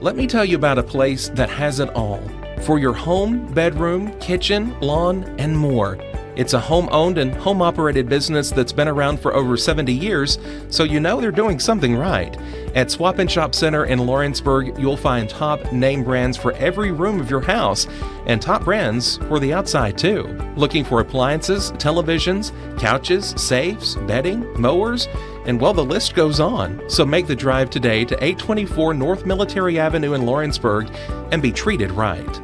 Let me tell you about a place that has it all for your home, bedroom, kitchen, lawn, and more. It's a home-owned and home-operated business that's been around for over 70 years, so you know they're doing something right. At Swap and Shop Center in Lawrenceburg, you'll find top name brands for every room of your house, and top brands for the outside too. Looking for appliances, televisions, couches, safes, bedding, mowers, and well, the list goes on. So make the drive today to 824 North Military Avenue in Lawrenceburg and be treated right.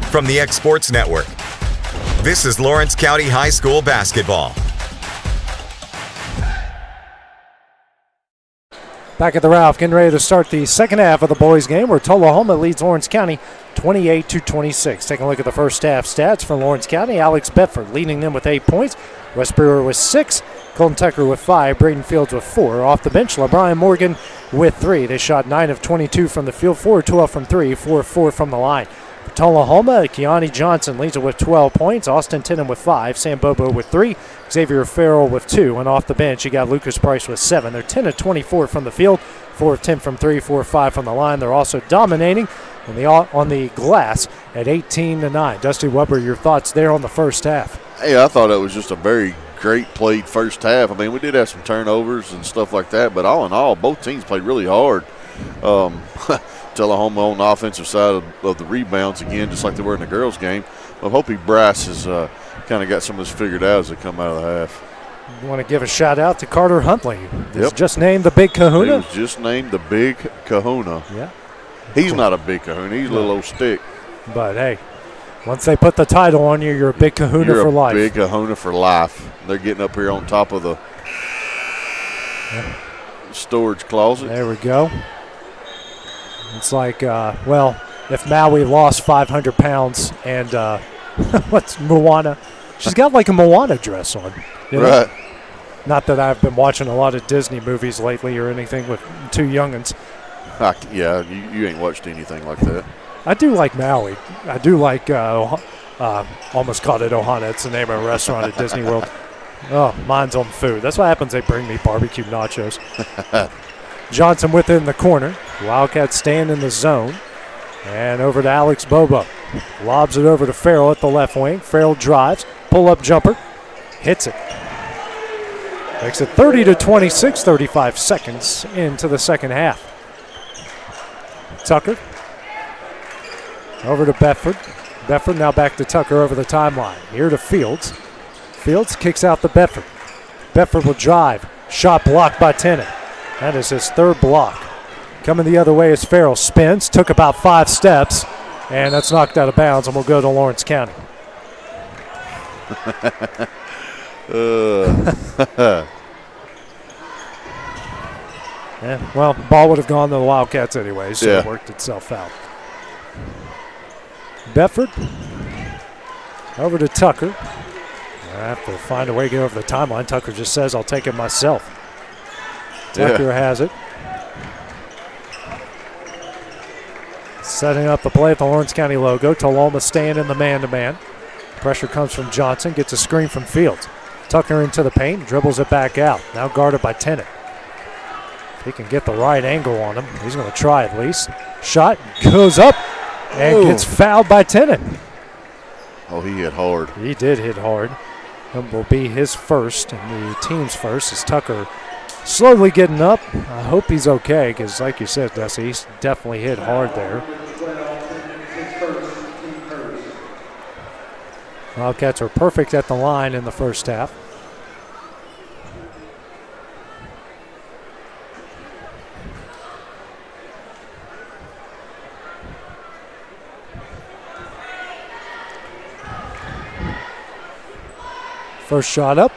From the X Sports Network, this is Lawrence County High School basketball. Back at the Ralph, getting ready to start the second half of the boys' game where Tullahoma leads Lawrence County 28-26. Taking a look at the first half stats for Lawrence County. Alex Bedford leading them with 8 points. Wes Brewer with 6. Colton Tucker with 5. Braden Fields with 4. Off the bench, LeBron Morgan with 3. They shot 9 of 22 from the field, 4 of 12 from 3, 4 of 4 from the line. For Tullahoma, Keani Johnson leads it with 12 points. Austin Tennant with 5. Sam Bobo with 3. Xavier Farrell with 2. And off the bench, you got Lucas Price with 7. They're 10 of 24 from the field, 4 of 10 from 3, 4 of 5 from the line. They're also dominating on the glass at 18-9. Dusty Weber, your thoughts there on the first half? Hey, I thought it was just a very great played first half. I mean, we did have some turnovers and stuff like that, but all in all, both teams played really hard. Tullahoma on the offensive side of the rebounds again, just like they were in the girls' game. I'm hoping Brass has kind of got some of this figured out as they come out of the half. You want to give a shout out to Carter Huntley. He's just named the Big Kahuna. He was just named the Big Kahuna. Yeah. He's not a big kahuna. He's a little old stick. But, hey, Once they put the title on you, you're a big kahuna for life. Big kahuna for life. They're getting up here on top of the storage closet. There we go. It's like, well, if Maui lost 500 pounds and what's Moana? She's got like a Moana dress on. You know? Right. Not that I've been watching a lot of Disney movies lately or anything with two youngins. Yeah, you ain't watched anything like that. I do like Maui. I do like, almost called it Ohana. It's the name of a restaurant at Disney World. Oh, mine's on food. That's what happens. They bring me barbecue nachos. Johnson within the corner. Wildcats staying in the zone. And over to Alex Bobo. Lobs it over to Farrell at the left wing. Farrell drives. Pull-up jumper. Hits it. Makes it 30-26, 35 seconds into the second half. Tucker. Over to Bedford. Bedford now back to Tucker over the timeline. Here to Fields. Fields kicks out to Bedford. Bedford will drive. Shot blocked by Tennant. That is his third block. Coming the other way as Farrell spins. Took about 5 steps. And that's knocked out of bounds and will go to Lawrence County. Yeah, well, the ball would have gone to the Wildcats anyway, so it worked itself out. Bedford over to Tucker. I have to find a way to get over the timeline. Tucker just says, I'll take it myself. Tucker has it. Setting up the play at the Lawrence County logo. Tullahoma staying in the man-to-man. Pressure comes from Johnson. Gets a screen from Fields. Tucker into the paint. Dribbles it back out. Now guarded by Tennant. If he can get the right angle on him, he's going to try at least. Shot goes up and gets fouled by Tennant. Oh, he hit hard. He did hit hard. It will be his first and the team's first as Tucker slowly getting up. I hope he's okay because, like you said, Dusty, he's definitely hit hard there. Wildcats were perfect at the line in the first half. First shot up.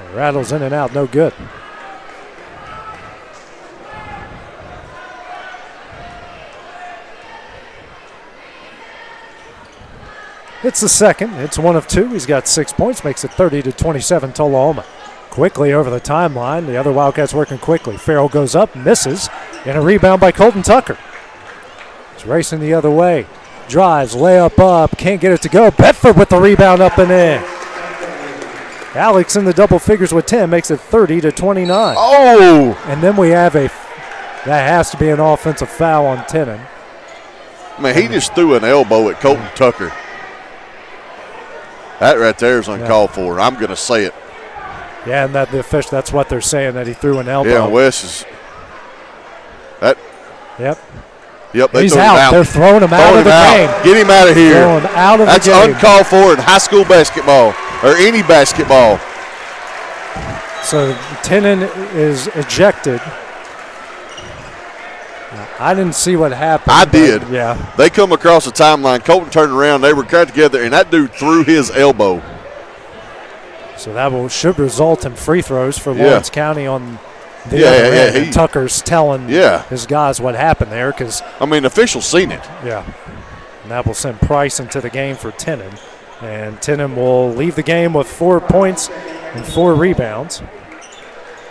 It rattles in and out, no good. It's the second. It's one of two. He's got 6 points, makes it 30-27 Tullahoma. Quickly over the timeline. The other Wildcats working quickly. Farrell goes up, misses, and a rebound by Colton Tucker. He's racing the other way. Drives, layup up, can't get it to go. Bedford with the rebound up and in. Alex in the double figures with 10 makes it 30-29. Oh! And then we have that has to be an offensive foul on Tennant. Man, he just threw an elbow at Colton Tucker. That right there is uncalled for. I'm going to say it. Yeah, and that's what they're saying, that he threw an elbow. Yeah, Wes is. That. Yep. Yep, he's out. They're throwing him out of the game. Get him out of here. Throw him out of the game. That's uncalled for in high school basketball or any basketball. So Tennant is ejected. I didn't see what happened. I did. Yeah. They come across the timeline. Colton turned around. They were cut together, and that dude threw his elbow. So that should result in free throws for Lawrence County on the other end. Tucker's telling his guys what happened there because the officials seen it. Yeah. And that will send Price into the game for Tennant. And Tennant will leave the game with 4 points and 4 rebounds.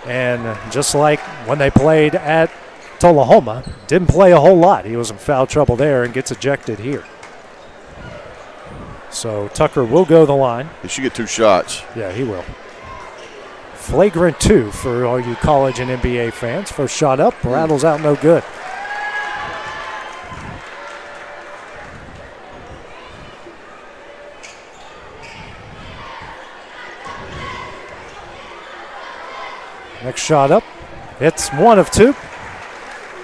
And just like when they played at Tullahoma, didn't play a whole lot. He was in foul trouble there and gets ejected here. So Tucker will go the line. He should get 2 shots. Yeah, he will. Flagrant 2 for all you college and NBA fans. First shot up, rattles out, no good. Next shot up. It's 1 of 2.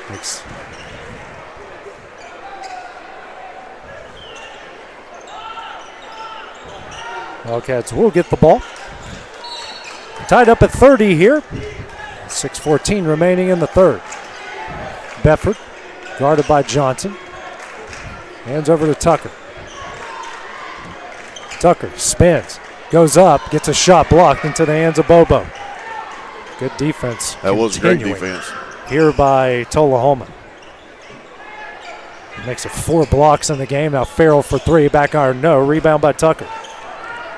Thanks. Wildcats will get the ball. Tied up at 30 here. 6:14 remaining in the third. Bedford guarded by Johnson. Hands over to Tucker. Tucker spins, goes up, gets a shot blocked into the hands of Bobo. Good defense. That was great defense. Here by Tullahoma. Makes it 4 blocks in the game. Now Farrell for 3. Back iron, no. Rebound by Tucker.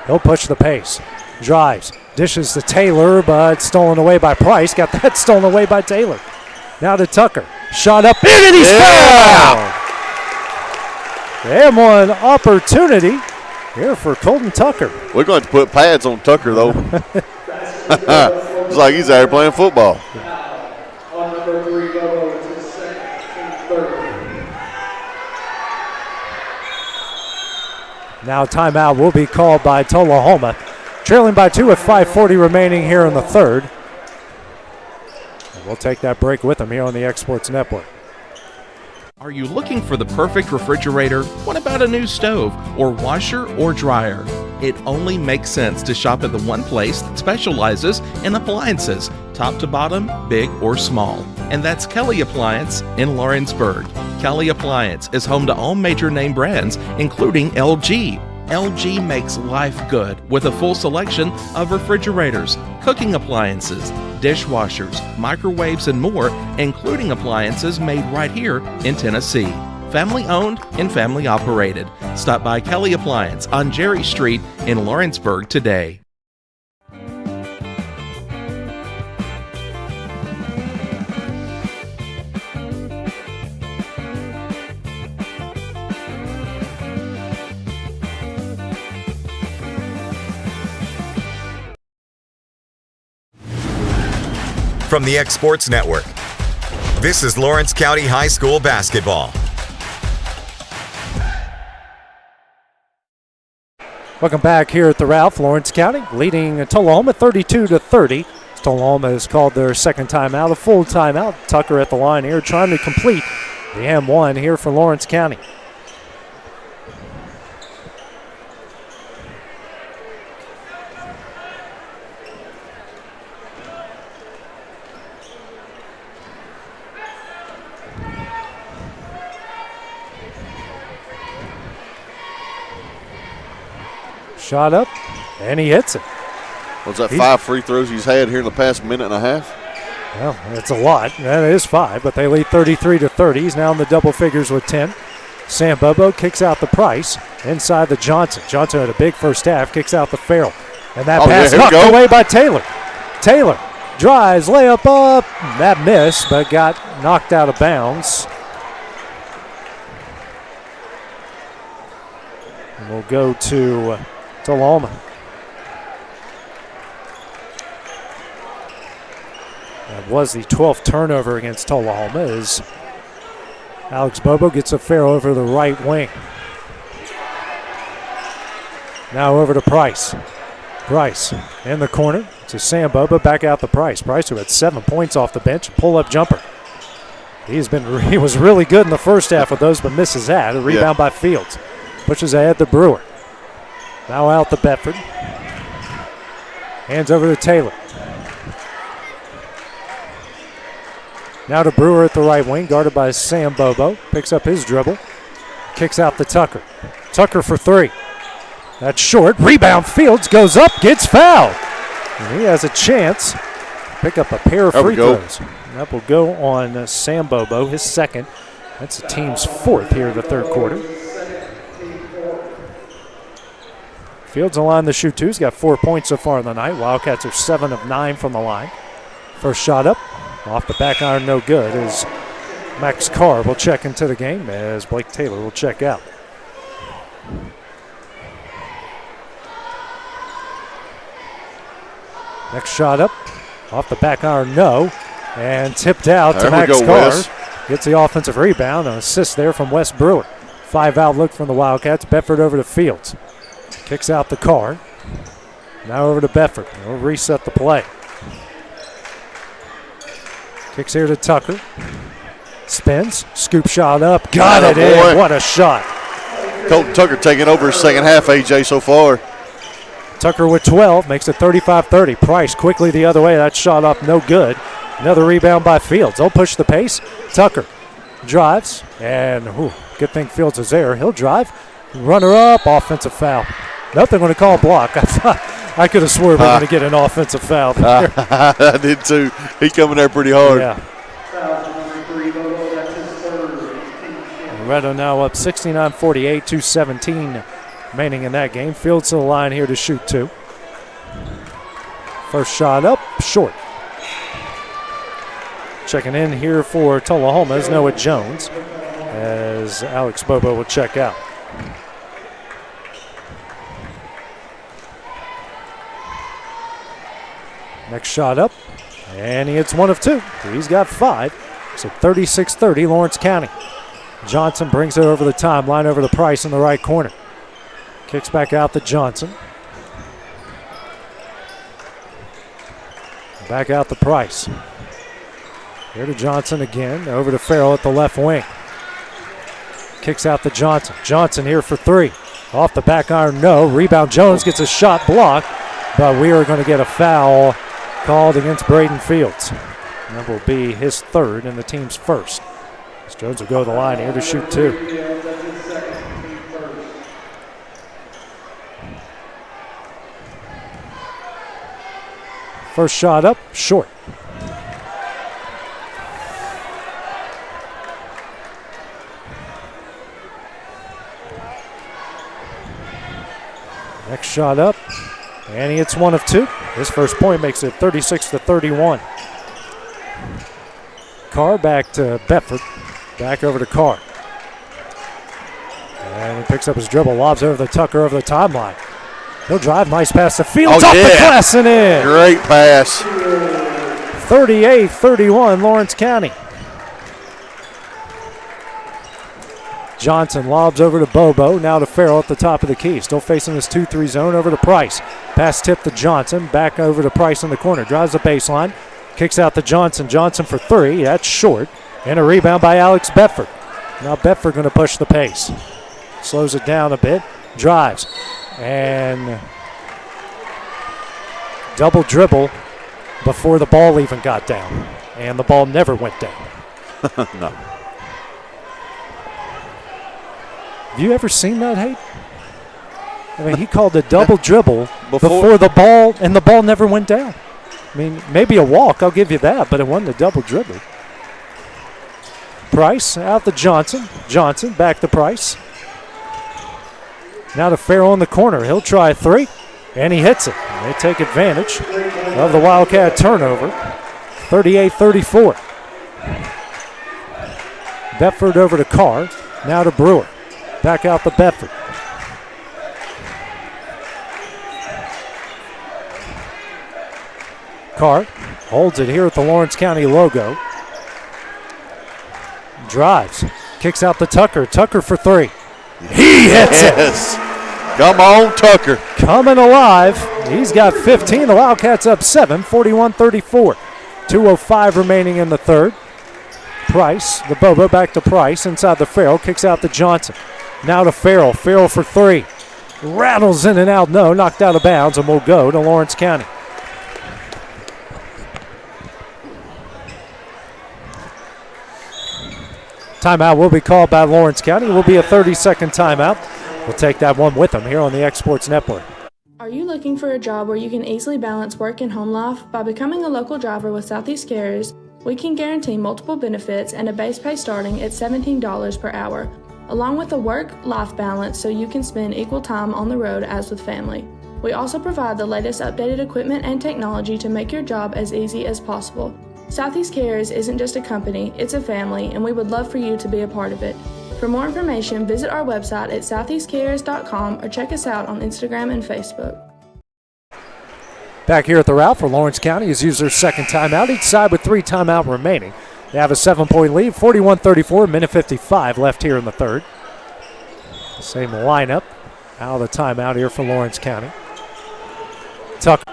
He'll push the pace. Drives. Dishes to Taylor, but stolen away by Price. Got that stolen away by Taylor. Now to Tucker. Shot up in and he's fouled. And one opportunity here for Colton Tucker. We're going to put pads on Tucker, though. It's like he's out here playing football. On number 3, Bobo, it's his second and third. Now timeout will be called by Tullahoma. Trailing by 2 with 5:40 remaining here in the third. And we'll take that break with them here on the X Sports Network. Are you looking for the perfect refrigerator? What about a new stove or washer or dryer? It only makes sense to shop at the one place that specializes in appliances, top to bottom, big or small. And that's Kelly Appliance in Lawrenceburg. Kelly Appliance is home to all major name brands, including LG. LG makes life good with a full selection of refrigerators, cooking appliances, dishwashers, microwaves, and more, including appliances made right here in Tennessee. Family owned and family operated. Stop by Kelly Appliance on Jerry Street in Lawrenceburg today. From the X Sports Network, this is Lawrence County High School basketball. Welcome back here at the Ralph. Lawrence County leading Tullahoma 32-30. Tullahoma has called their second timeout, a full timeout. Tucker at the line here trying to complete the M1 here for Lawrence County. Shot up, and he hits it. Was that 5 free throws he's had here in the past minute and a half? Well, it's a lot. That is 5, but they lead 33-30. He's now in the double figures with 10. Sam Bobo kicks out the Price inside the Johnson. Johnson had a big first half, kicks out the Farrell. And that pass knocked away by Taylor. Taylor drives, layup up. That missed, but got knocked out of bounds. And we'll go to Tullahoma. That was the 12th turnover against Tullahoma as Alex Bobo gets a fair over the right wing. Now over to Price. Price in the corner to Sam Bobo, back out the Price. Price, who had 7 points off the bench, pull-up jumper. He was really good in the first half of those, but misses that. A rebound by Fields. Pushes ahead the Brewer. Now out to Bedford. Hands over to Taylor. Now to Brewer at the right wing, guarded by Sam Bobo. Picks up his dribble. Kicks out to Tucker. Tucker for 3. That's short. Rebound. Fields goes up, gets fouled. And he has a chance to pick up a pair of free throws. That will go on Sam Bobo, his second. That's the team's 4th here in the third quarter. Fields on line to shoot 2. He's got 4 points so far in the night. Wildcats are 7 of 9 from the line. First shot up. Off the back iron, no good, as Max Carr will check into the game as Blake Taylor will check out. Next shot up. Off the back iron, no. And tipped out to Max Carr. Wes. Gets the offensive rebound. An assist there from Wes Brewer. 5-out look from the Wildcats. Bedford over to Fields. Kicks out the Carr. Now over to Bedford. He'll reset the play. Kicks here to Tucker. Spins. Scoop shot up. Got it in. What a shot. Colton Tucker taking over his second half, AJ, so far. Tucker with 12. Makes it 35-30. Price quickly the other way. That shot up no good. Another rebound by Fields. They'll push the pace. Tucker drives. And good thing Fields is there. He'll drive. Runner up. Offensive foul. Nope, they're going to call a block. I could have swore we were going to get an offensive foul there. I did too. He coming there pretty hard. Yeah. Loretto now up 69-48, 2:17 remaining in that game. Fields to the line here to shoot two. First shot up, short. Checking in here for Tullahoma is Noah Jones, as Alex Bobo will check out. Next shot up, and he hits one of two. He's got five. So 36-30, Lawrence County. Johnson brings it over the timeline, over to Price in the right corner. Kicks back out to Johnson. Back out to Price. Here to Johnson again, over to Farrell at the left wing. Kicks out to Johnson. Johnson here for three. Off the back iron, no. Rebound, Jones gets a shot blocked, but we are going to get a foul called against Braden Fields. And that will be his third and the team's first. As Jones will go to the line here to shoot two. First shot up, short. Next shot up, and he hits one of two. His first point makes it 36-31. Carr back to Bedford. Back over to Carr. And he picks up his dribble, lobs over the Tucker over the timeline. He'll drive, nice pass to Fields, off the glass and in. Great pass. 38-31, Lawrence County. Johnson lobs over to Bobo, now to Farrell at the top of the key. Still facing this 2-3 zone, over to Price. Pass tip to Johnson, back over to Price in the corner. Drives the baseline, kicks out to Johnson. Johnson for three, that's short. And a rebound by Alex Bedford. Now Bedford going to push the pace. Slows it down a bit, drives. And double dribble before the ball even got down. And the ball never went down. No. Have you ever seen that, Hate? I mean, he called a double dribble before the ball, and the ball never went down. I mean, maybe a walk, I'll give you that, but it wasn't a double dribble. Price out to Johnson. Johnson back to Price. Now to Farrell in the corner. He'll try a three, and he hits it. And they take advantage of the Wildcat turnover. 38-34. Bedford over to Carr. Now to Brewer. Back out to Bedford. Carr holds it here at the Lawrence County logo. Drives. Kicks out to Tucker. Tucker for three. He hits it. Come on, Tucker. Coming alive. He's got 15. The Wildcats up 7, 41-34. 2:05 remaining in the third. Price, the Bobo back to Price. Inside the Farrell. Kicks out to Johnson. Now to Farrell. Farrell for three. Rattles in and out. No, knocked out of bounds, and will go to Lawrence County. Timeout will be called by Lawrence County. It will be a 30-second timeout. We'll take that one with them here on the Exports Network. Are you looking for a job where you can easily balance work and home life? By becoming a local driver with Southeast Carriers, we can guarantee multiple benefits and a base pay starting at $17 per hour, along with a work-life balance so you can spend equal time on the road as with family. We also provide the latest updated equipment and technology to make your job as easy as possible. Southeast Carriers isn't just a company, it's a family, and we would love for you to be a part of it. For more information, visit our website at southeastcarriers.com or check us out on Instagram and Facebook. Back here at the route for Lawrence County has used their second timeout, each side with 3 timeout remaining. They have a 7-point lead, 41-34, minute 55 left here in the third. Same lineup out of the timeout here for Lawrence County. Tucker.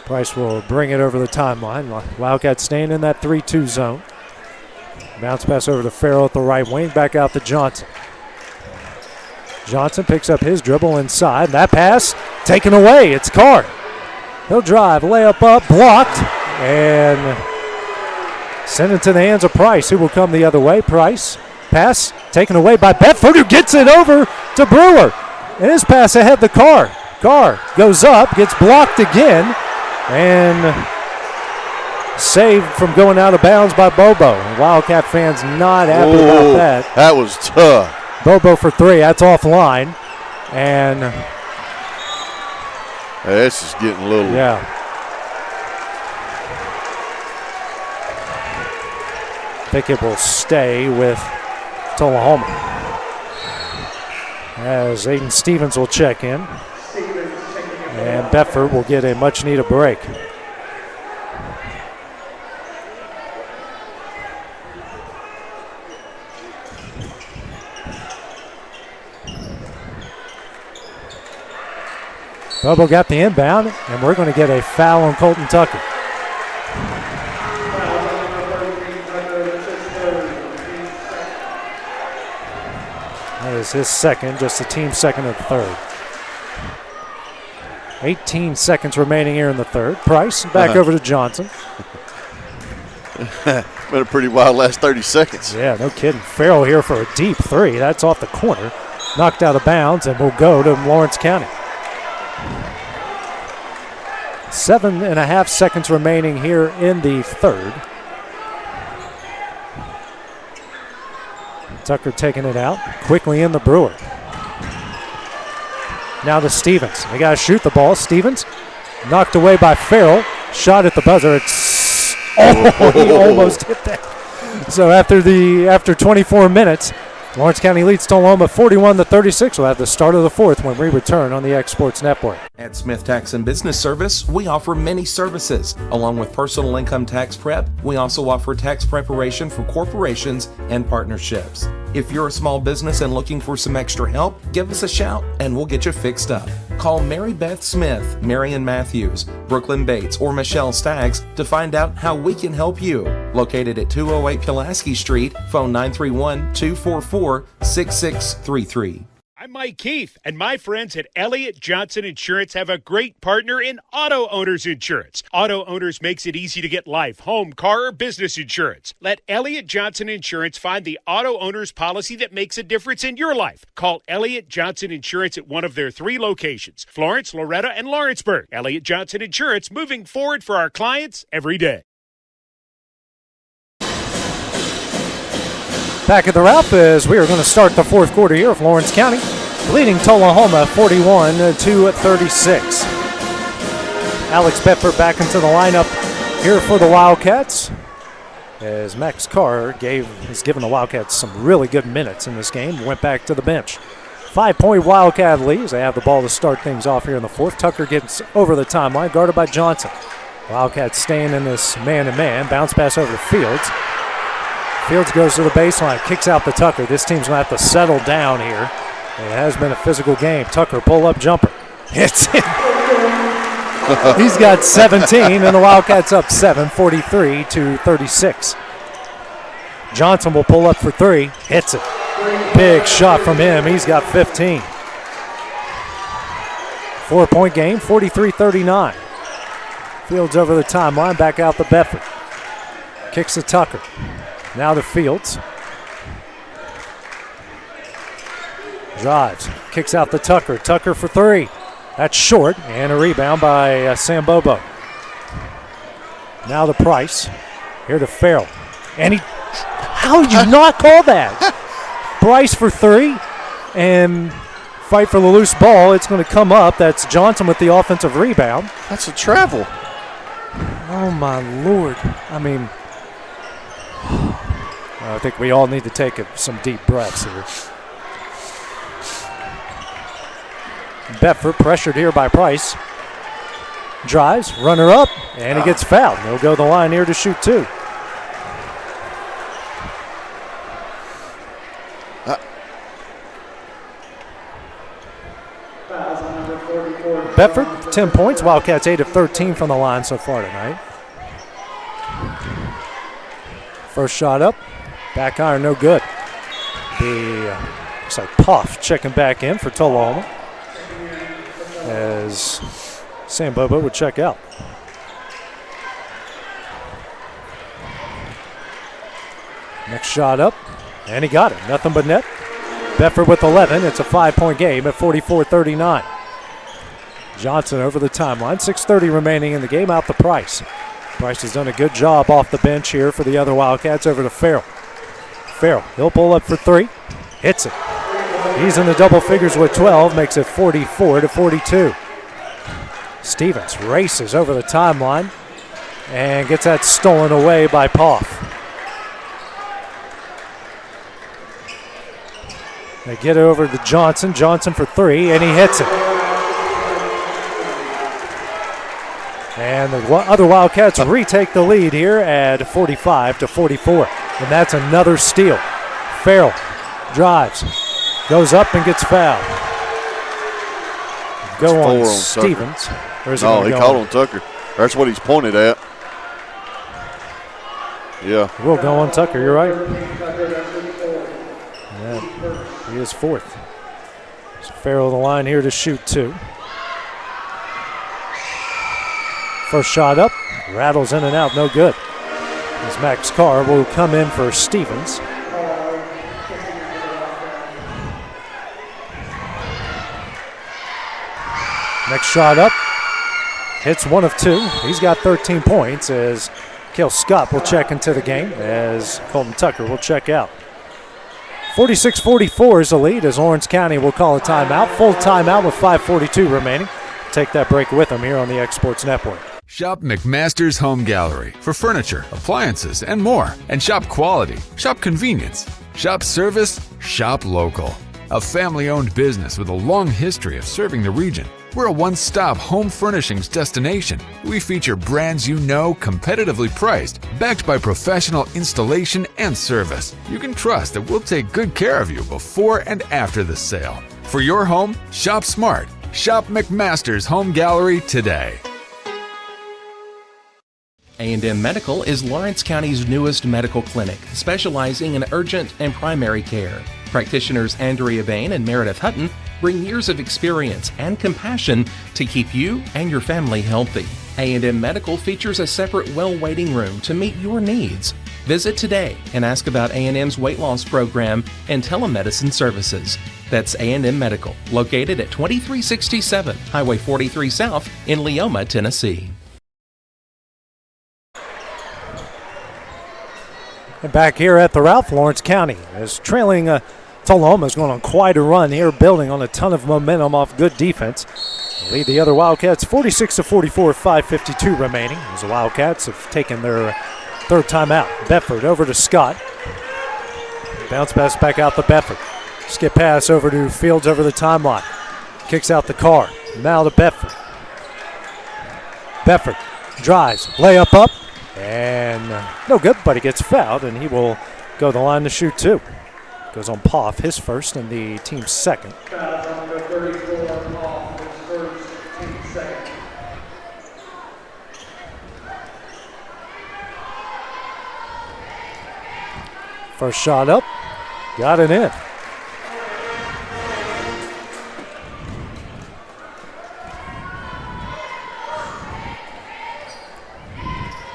Price will bring it over the timeline. Wildcats staying in that 3-2 zone. Bounce pass over to Farrell at the right wing. Back out to Johnson. Johnson picks up his dribble inside. That pass taken away. It's Carr. He'll drive, layup up, blocked, and send it to the hands of Price, who will come the other way. Price, pass taken away by Bedford, who gets it over to Brewer. And his pass ahead the Carr. Carr goes up, gets blocked again, and saved from going out of bounds by Bobo. Wildcat fans not happy about that. That was tough. Bobo for 3. That's offline. And this is getting a little. Yeah. I think it will stay with Tullahoma, as Aiden Stevens will check in. And Bedford will get a much-needed break. Bobo got the inbound, and we're going to get a foul on Colton Tucker. That is his second, just the team's second of the third. 18 seconds remaining here in the third. Price back over to Johnson. Been a pretty wild last 30 seconds. Yeah, no kidding. Farrell here for a deep 3. That's off the corner. Knocked out of bounds and will go to Lawrence County. 7.5 seconds remaining here in the third. Tucker taking it out quickly in the Brewer. Now to Stevens. They got to shoot the ball. Stevens knocked away by Farrell. Shot at the buzzer. He almost hit that. So after 24 minutes, Lawrence County leads Tullahoma 41-36. We'll have the start of the fourth when we return on the X Sports Network. At Smith Tax and Business Service, we offer many services. Along with personal income tax prep, we also offer tax preparation for corporations and partnerships. If you're a small business and looking for some extra help, give us a shout and we'll get you fixed up. Call Mary Beth Smith, Marion Matthews, Brooklyn Bates, or Michelle Staggs to find out how we can help you. Located at 208 Pulaski Street, phone 931-244-6633. I'm Mike Keith, and my friends at Elliott Johnson Insurance have a great partner in Auto Owners Insurance. Auto Owners makes it easy to get life, home, car, or business insurance. Let Elliott Johnson Insurance find the Auto Owners policy that makes a difference in your life. Call Elliott Johnson Insurance at one of their 3 locations, Florence, Loretto, and Lawrenceburg. Elliott Johnson Insurance, moving forward for our clients every day. Back at the Ralph as we are going to start the fourth quarter here of Lawrence County, leading Tullahoma 41-36. Alex Bedford back into the lineup here for the Wildcats, as Max Carr has given the Wildcats some really good minutes in this game. Went back to the bench. 5-point Wildcat leads. They have the ball to start things off here in the fourth. Tucker gets over the timeline, guarded by Johnson. Wildcats staying in this man-to-man. Bounce pass over to Fields. Fields goes to the baseline, kicks out the Tucker. This team's going to have to settle down here. It has been a physical game. Tucker, pull-up jumper. Hits it. He's got 17, and the Wildcats up 7, 43-36. Johnson will pull up for 3. Hits it. Big shot from him. He's got 15. 4-point game, 43-39. Fields over the timeline, back out to Bedford. Kicks to Tucker. Now to Fields. Drives. Kicks out to Tucker. Tucker for 3. That's short. And a rebound by Sam Bobo. Now to Price. Here to Farrell. And how did you not call that? Price for 3. And fight for the loose ball. It's going to come up. That's Johnson with the offensive rebound. That's a travel. Oh, my Lord. I mean, I think we all need to take some deep breaths here. Bedford pressured here by Price. Drives, runner up, and he gets fouled. He'll go to the line here to shoot 2. Bedford, 10 points. Wildcats 8 of 13 from the line so far tonight. First shot up. Back iron, no good. Looks like Puff checking back in for Tullahoma, as Sam Bobo would check out. Next shot up, and he got it. Nothing but net. Bedford with 11. It's a 5-point game at 44-39. Johnson over the timeline. 6:30 remaining in the game. Out to Price. Price has done a good job off the bench here for the other Wildcats. Over to Farrell. Farrell, he'll pull up for three. Hits it. He's in the double figures with 12. Makes it 44-42. Stevens races over the timeline and gets that stolen away by Poff. They get it over to Johnson. Johnson for three, and he hits it. And the other Wildcats retake the lead here at 45-44. And that's another steal. Farrell drives, goes up and gets fouled. Go on Stevens. No, he called on Tucker. That's what he's pointed at. Yeah. We'll go on Tucker, you're right. Yeah, he is fourth. So Farrell the line here to shoot two. First shot up, rattles in and out, no good. As Max Carr will come in for Stevens. Next shot up, hits one of two. He's got 13 points as Cale Scott will check into the game as Colton Tucker will check out. 46-44 is the lead as Lawrence County will call a timeout. Full timeout with 5:42 remaining. Take that break with them here on the X Sports Network. Shop McMaster's Home Gallery for furniture, appliances, and more. And shop quality, shop convenience, shop service, shop local. A family-owned business with a long history of serving the region. We're a one-stop home furnishings destination. We feature brands you know, competitively priced, backed by professional installation and service. You can trust that we'll take good care of you before and after the sale. For your home, shop smart. Shop McMaster's Home Gallery today. A&M Medical is Lawrence County's newest medical clinic, specializing in urgent and primary care. Practitioners Andrea Bain and Meredith Hutton bring years of experience and compassion to keep you and your family healthy. A&M Medical features a separate well waiting room to meet your needs. Visit today and ask about A&M's weight loss program and telemedicine services. That's A&M Medical, located at 2367 Highway 43 South in Leoma, Tennessee. And back here at the Ralph, Lawrence County is trailing Tullahoma is going on quite a run here, building on a ton of momentum off good defense. They lead the other Wildcats 46-44, 5:52 remaining. As the Wildcats have taken their third timeout. Bedford over to Scott. Bounce pass back out to Bedford. Skip pass over to Fields over the timeline. Kicks out the car. Now to Bedford. Bedford drives, layup up, and no good, but he gets fouled, and he will go the line to shoot two. Goes on Poff, his first, and the team's second. First shot up, got it in.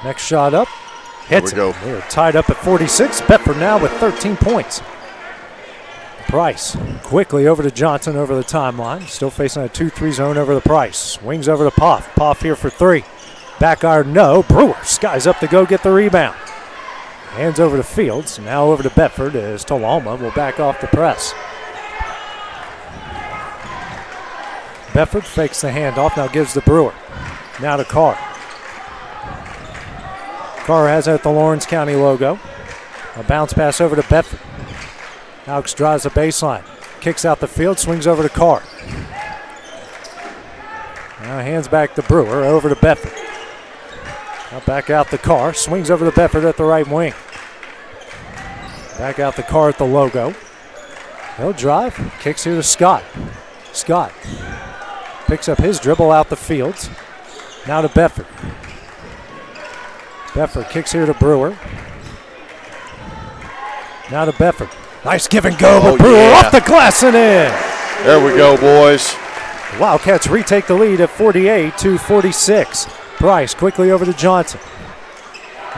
Next shot up, hits it. They're tied up at 46. Bedford now with 13 points. Price quickly over to Johnson over the timeline. Still facing a 2-3 zone over the Price. Swings over to Poff. Poff here for three. Back iron, no. Brewer skies up to go get the rebound. Hands over to Fields. Now over to Bedford as Tullahoma will back off the press. Bedford fakes the handoff. Now gives to Brewer. Now to Carr. Carr has at the Lawrence County logo. A bounce pass over to Bedford. Alex drives the baseline. Kicks out the field. Swings over to Carr. Now hands back to Brewer. Over to Bedford. Now back out the Carr. Swings over to Bedford at the right wing. Back out the Carr at the logo. He'll drive. Kicks here to Scott. Scott picks up his dribble out the field. Now to Bedford. Bedford kicks here to Brewer. Now to Bedford. Nice give and go, but Brewer off the glass and in. There we go, boys. Wildcats retake the lead at 48-46. Price quickly over to Johnson.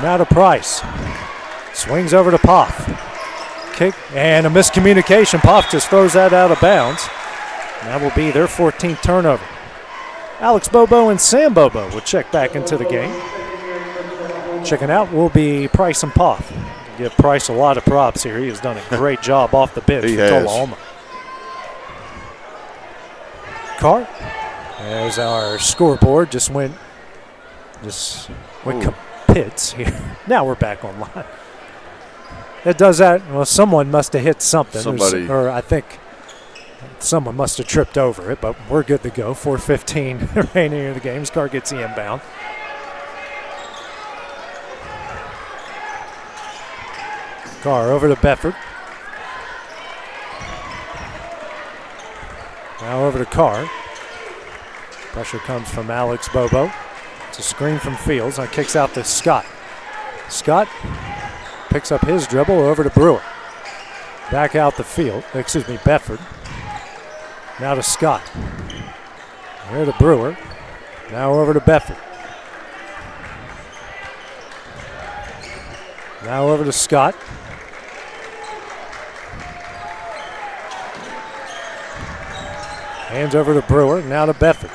Now to Price. Swings over to Poff. Kick and a miscommunication. Poff just throws that out of bounds. And that will be their 14th turnover. Alex Bobo and Sam Bobo will check back into the game. Checking out will be Price and Poff. Give Price a lot of props here. He has done a great job off the bench for Tullahoma. Carr, as our scoreboard just went kapits here. Now we're back online. It does that. Well, someone must have hit something. Or I think someone must have tripped over it, but we're good to go. 4:15 remaining in the game. Carr gets the inbound. Carr over to Bedford. Now over to Carr. Pressure comes from Alex Bobo. It's a screen from Fields. Now kicks out to Scott. Scott picks up his dribble over to Brewer. Back out the field. Bedford. Now to Scott. Here to Brewer. Now over to Bedford. Now over to Scott. Hands over to Brewer. Now to Bedford.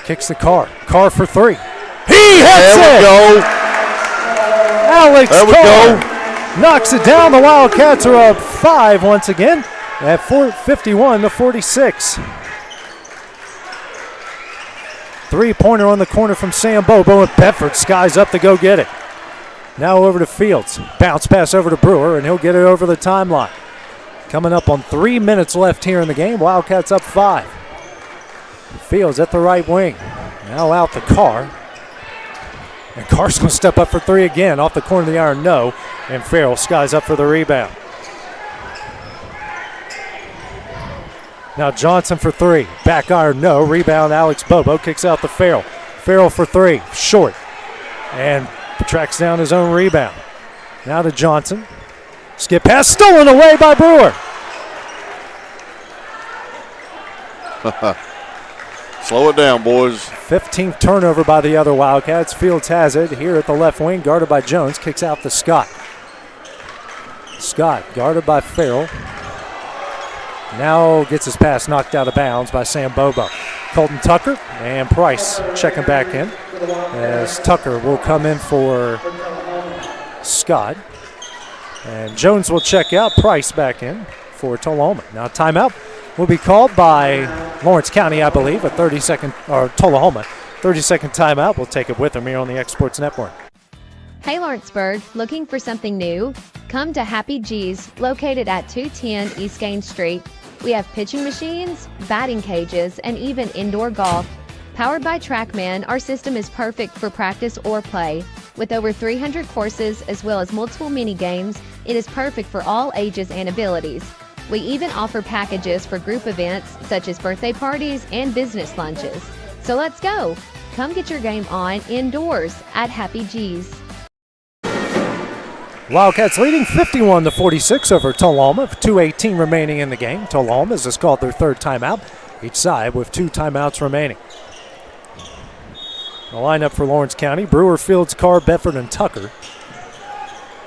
Kicks the Carr. Carr for three. He hits it! There we go. Alex Carr knocks it down. The Wildcats are up 5 once again at 51-46. Three-pointer on the corner from Sam Bobo, and Bedford skies up to go get it. Now over to Fields. Bounce pass over to Brewer, and he'll get it over the timeline. Coming up on 3 minutes left here in the game. Wildcats up 5. Fields at the right wing. Now out to Carr. And Carr's going to step up for three again. Off the corner of the iron, no. And Farrell skies up for the rebound. Now Johnson for three. Back iron, no. Rebound, Alex Bobo kicks out to Farrell. Farrell for three. Short. And tracks down his own rebound. Now to Johnson. Skip pass stolen away by Brewer. Slow it down, boys. 15th turnover by the other Wildcats. Fields has it here at the left wing, guarded by Jones. Kicks out to Scott. Scott guarded by Farrell. Now gets his pass knocked out of bounds by Sam Bobo. Colton Tucker and Price checking back in as Tucker will come in for Scott. And Jones will check out. Price back in for Tullahoma. Now timeout will be called by Lawrence County, I believe, a 30-second, or Tullahoma, 30-second timeout. We'll take it with them here on the X Sports Network. Hey Lawrenceburg, looking for something new? Come to Happy G's, located at 210 East Gaines Street. We have pitching machines, batting cages, and even indoor golf. Powered by TrackMan, our system is perfect for practice or play. With over 300 courses as well as multiple mini games, it is perfect for all ages and abilities. We even offer packages for group events such as birthday parties and business lunches. So let's go. Come get your game on indoors at Happy G's. Wildcats leading 51-46 over Tullahoma. 2:18 remaining in the game. Tullahoma has just called their third timeout, each side with 2 timeouts remaining. The lineup for Lawrence County: Brewer, Fields, Carr, Bedford, and Tucker.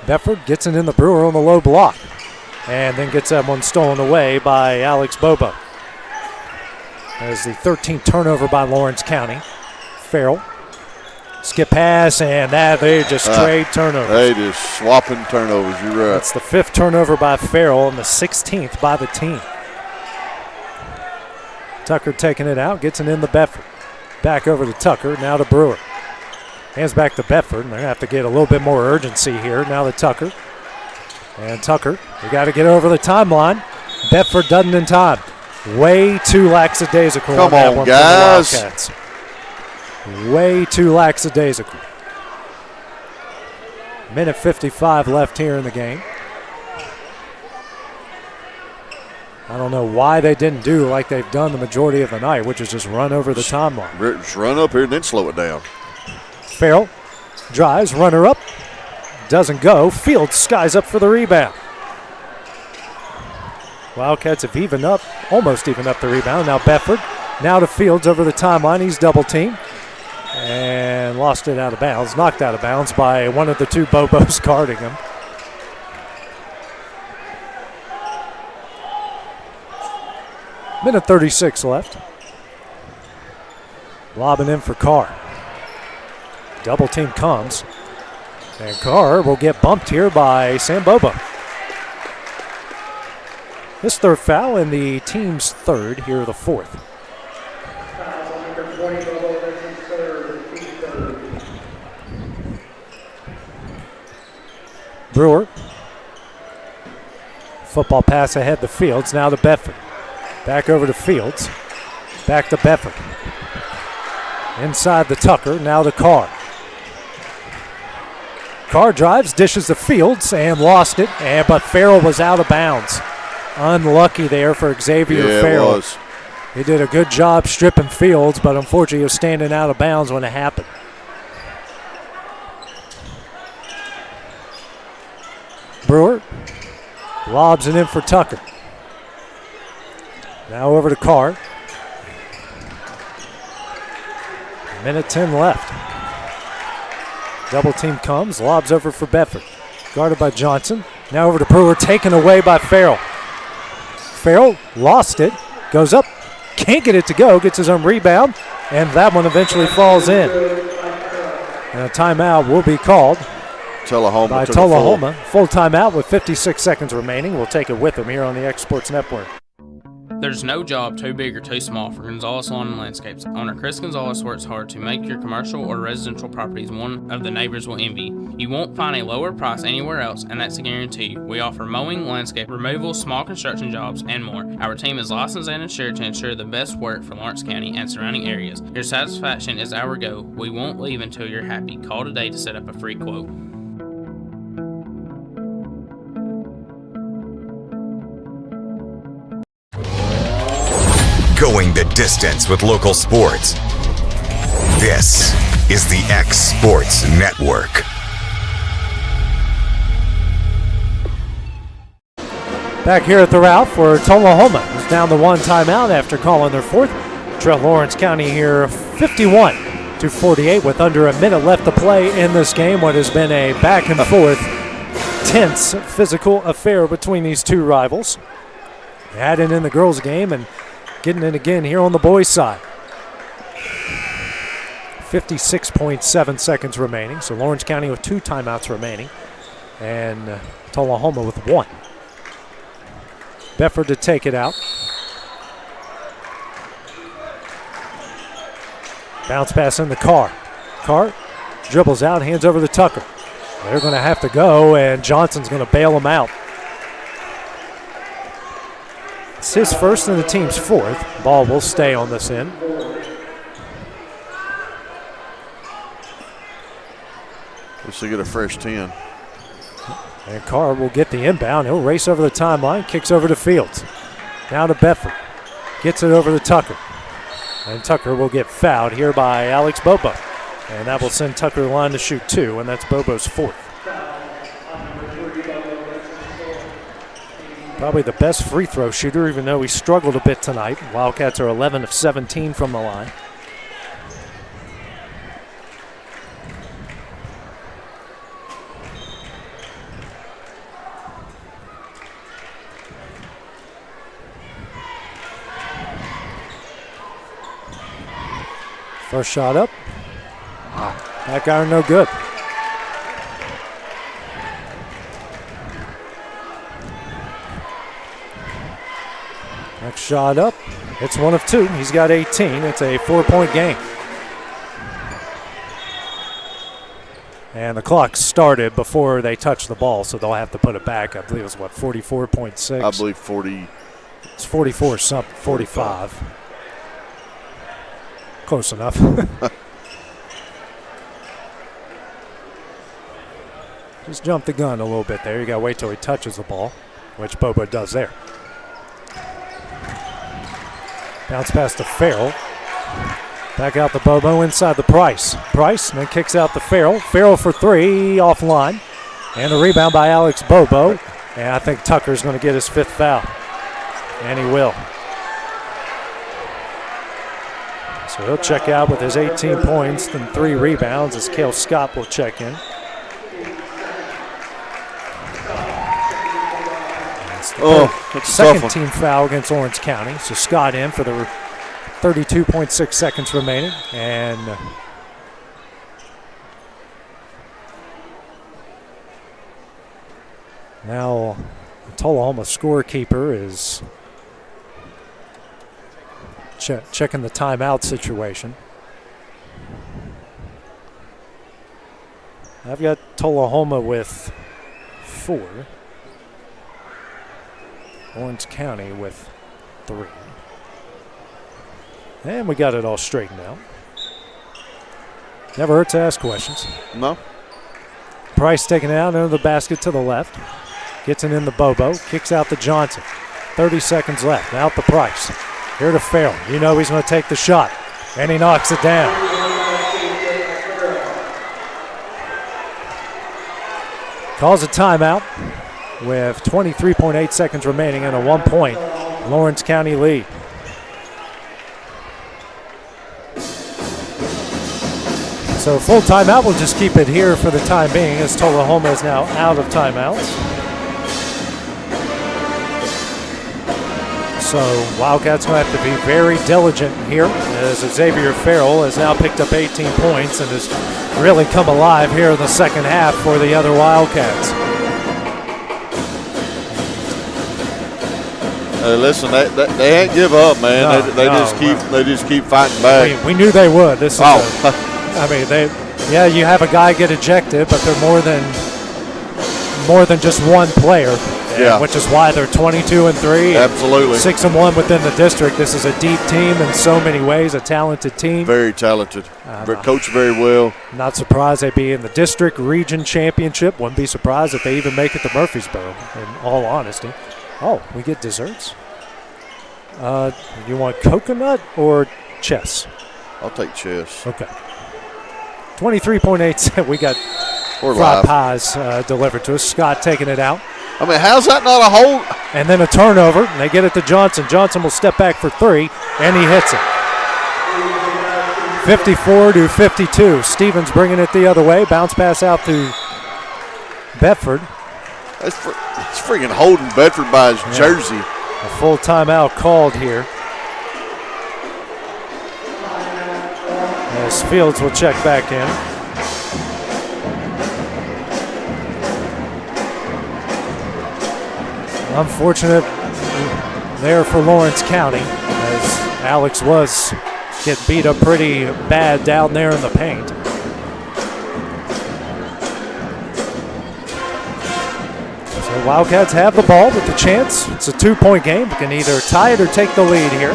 Bedford gets it in the Brewer on the low block, and then gets that one stolen away by Alex Bobo. That is the 13th turnover by Lawrence County. Farrell. Skip pass, and they just trade turnovers. They just swapping turnovers, you're right. That's the 5th turnover by Farrell and the 16th by the team. Tucker taking it out, gets it in the Bedford. Back over to Tucker, now to Brewer. Hands back to Bedford, and they're going to have to get a little bit more urgency here. Now to Tucker. And Tucker, we got to get over the timeline. Bedford doesn't in time. Way too lackadaisical on that one guys. For the Wildcats. Way too lackadaisical. Minute 55 left here in the game. I don't know why they didn't do like they've done the majority of the night, which is just run over the timeline. Just run up here and then slow it down. Farrell drives, runner up. Doesn't go. Fields skies up for the rebound. Wildcats have almost evened up the rebound. Now Bedford, now to Fields over the timeline. He's double teamed and lost it out of bounds. Knocked out of bounds by one of the two Bobos guarding him. Minute 36 left. Lobbing in for Carr. Double team comes. And Carr will get bumped here by Sam Bobo. This third foul and the team's third, here the fourth. Brewer. Football pass ahead to Fields, now to Bedford. Back over to Fields. Back to Bedford. Inside the Tucker, now to Carr. Carr drives, dishes to Fields, and lost it, but Farrell was out of bounds. Unlucky there for Xavier Farrell. It was. He did a good job stripping Fields, but unfortunately he was standing out of bounds when it happened. Brewer lobs it in for Tucker. Now over to Carr. Minute 10 left. Double team comes, lobs over for Bedford. Guarded by Johnson. Now over to Brewer, taken away by Farrell. Farrell lost it, goes up, can't get it to go, gets his own rebound, and that one eventually falls in. And a timeout will be called by Tullahoma. Full timeout with 56 seconds remaining. We'll take it with them here on the X Sports Network. There's no job too big or too small for Gonzalez Lawn and Landscapes. Owner Chris Gonzalez works hard to make your commercial or residential properties one of the neighbors will envy. You won't find a lower price anywhere else, and that's a guarantee. We offer mowing, landscape removal, small construction jobs, and more. Our team is licensed and insured to ensure the best work for Lawrence County and surrounding areas. Your satisfaction is our goal. We won't leave until you're happy. Call today to set up a free quote. Going the distance with local sports. This is the X Sports Network. Back here at the Ralph, where Tullahoma is down to one timeout after calling their fourth. Trail Lawrence County here 51-48 with under a minute left to play in this game. What has been a back and forth, tense physical affair between these two rivals. They had it in the girls' game and getting it again here on the boys' side. 56.7 seconds remaining. So Lawrence County with 2 timeouts remaining. And Tullahoma with 1. Bedford to take it out. Bounce pass in the Carr. Carr dribbles out, hands over to Tucker. They're going to have to go, and Johnson's going to bail him out. It's his first and the team's fourth. Ball will stay on this end. We should get a fresh 10. And Carr will get the inbound. He'll race over the timeline, kicks over to Fields. Now to Bedford. Gets it over to Tucker. And Tucker will get fouled here by Alex Bobo. And that will send Tucker to the line to shoot 2, and that's Bobo's 4th. Probably the best free throw shooter, even though he struggled a bit tonight. Wildcats are 11 of 17 from the line. First shot up. Back iron no good. Next shot up. It's 1 of 2. He's got 18. It's a 4-point game. And the clock started before they touched the ball, so they'll have to put it back. I believe it was, 44.6? I believe 40. It's 44 something, 45. Close enough. Just jumped the gun a little bit there. You got to wait till he touches the ball, which Bobo does there. Bounce pass to Farrell. Back out to Bobo inside the Price. Price then kicks out to Farrell. Farrell for 3 offline. And a rebound by Alex Bobo. And I think Tucker's going to get his 5th foul. And he will. So he'll check out with his 18 points and 3 rebounds as Cale Scott will check in. That's the second team foul against Orange County. So Scott in for the 32.6 seconds remaining. And now the Tullahoma scorekeeper is checking the timeout situation. I've got Tullahoma with 4. Orange County with 3. And we got it all straightened out. Never hurts to ask questions. No. Price taken out into the basket to the left. Gets it in the Bobo. Kicks out to Johnson. 30 seconds left. Out the Price. Here to Farrell. You know he's going to take the shot. And he knocks it down. Calls a timeout with 23.8 seconds remaining and a 1-point Lawrence County lead. So full timeout, we'll just keep it here for the time being as Tullahoma is now out of timeouts. So Wildcats going to have to be very diligent here as Xavier Farrell has now picked up 18 points and has really come alive here in the second half for the other Wildcats. Listen, they ain't give up, man. They just keep fighting back. We knew they would. This is you have a guy get ejected, but they're more than just one player. Which is why they're 22-3. Absolutely. 6-1 within the district. This is a deep team in so many ways, a talented team. Very talented. Coached very well. Not surprised they'd be in the district region championship. Wouldn't be surprised if they even make it to Murfreesboro, in all honesty. Oh, we get desserts? You want coconut or chess? I'll take chess. Okay. 23.8. We got We're fried live. pies delivered to us. Scott taking it out. I mean, how's that not a hold? And then a turnover, and they get it to Johnson. Johnson will step back for 3, and he hits it. 54-52. Stevens bringing it the other way. Bounce pass out to Bedford. It's freaking holding Bedford by his jersey. A full timeout called here. As Fields will check back in. Unfortunate there for Lawrence County as Alex was getting beat up pretty bad down there in the paint. So Wildcats have the ball with the chance. It's a 2-point game. We can either tie it or take the lead here.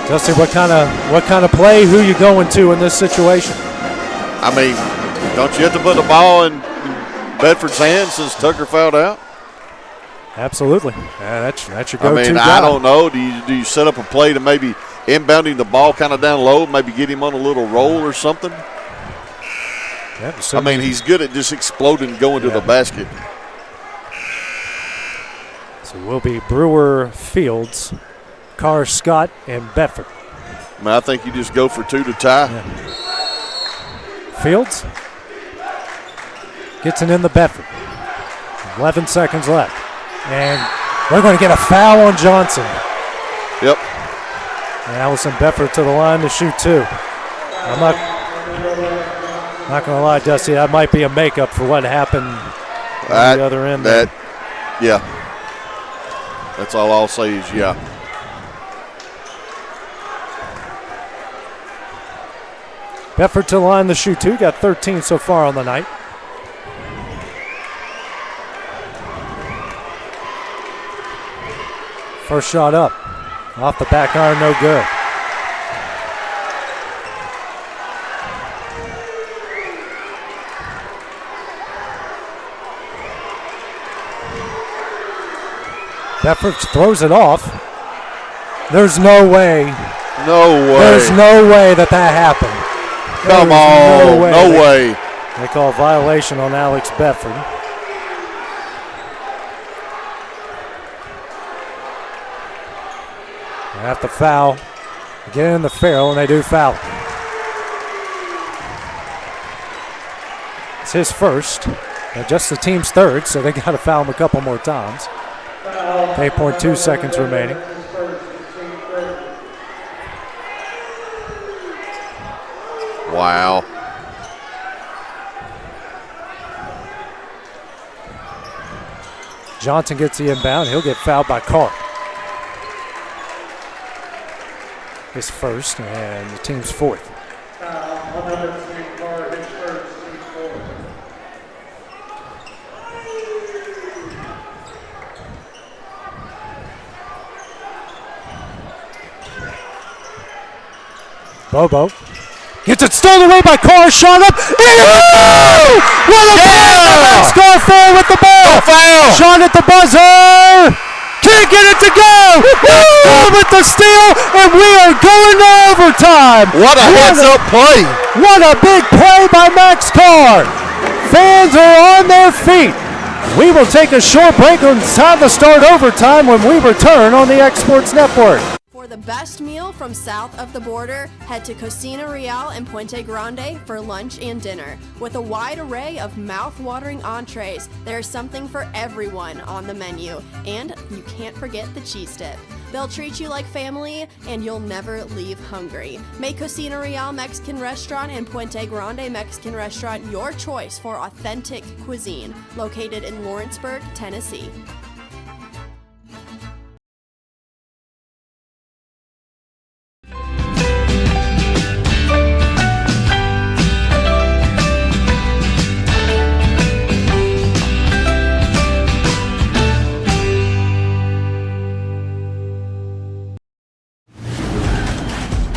Dusty, what kind of play? Who you going to in this situation? I mean, don't you have to put the ball in Bedford's hands since Tucker fouled out? Absolutely. That's your go-to guy. I don't know. Do you set up a play to maybe inbounding the ball kind of down low, maybe get him on a little roll or something? Yep, I mean, he's good at just exploding and going to the basket. So we'll be Brewer, Fields, Carr, Scott, and Bedford. I mean, I think you just go for 2 to tie. Yeah. Fields gets it in the Bedford. 11 seconds left. And we're going to get a foul on Johnson. Yep. And Allison Bedford to the line to shoot 2. I'm not going to lie, Dusty, that might be a makeup for what happened on the other end. Yeah. That's all I'll say is yeah. Bedford to the line to shoot 2. Got 13 so far on the night. First shot up. Off the back iron, no good. Bedford throws it off. There's no way. There's no way that happened. Come on. No way. They call violation on Alex Bedford. They have to foul. Get in the Farrell, and they do foul. It's his first. Just the team's third, so they got to foul him a couple more times. 8.2 seconds remaining. Wow. Johnson gets the inbound. He'll get fouled by Carr. His first and the team's fourth. Bobo gets it stolen away by Carr. Shot up. Oh! What a foul! Carr forward with the ball. Foul. Shot at the buzzer. Can't get it to go. Let's with the steal, and we are going to overtime. What a heads-up play. What a big play by Max Carr. Fans are on their feet. We will take a short break and it's time to start overtime when we return on the X Sports Network. For the best meal from south of the border, head to Cocina Real and Puente Grande for lunch and dinner. With a wide array of mouth-watering entrees, there's something for everyone on the menu. And you can't forget the cheese dip. They'll treat you like family, and you'll never leave hungry. Make Cocina Real Mexican Restaurant and Puente Grande Mexican Restaurant your choice for authentic cuisine, located in Lawrenceburg, Tennessee.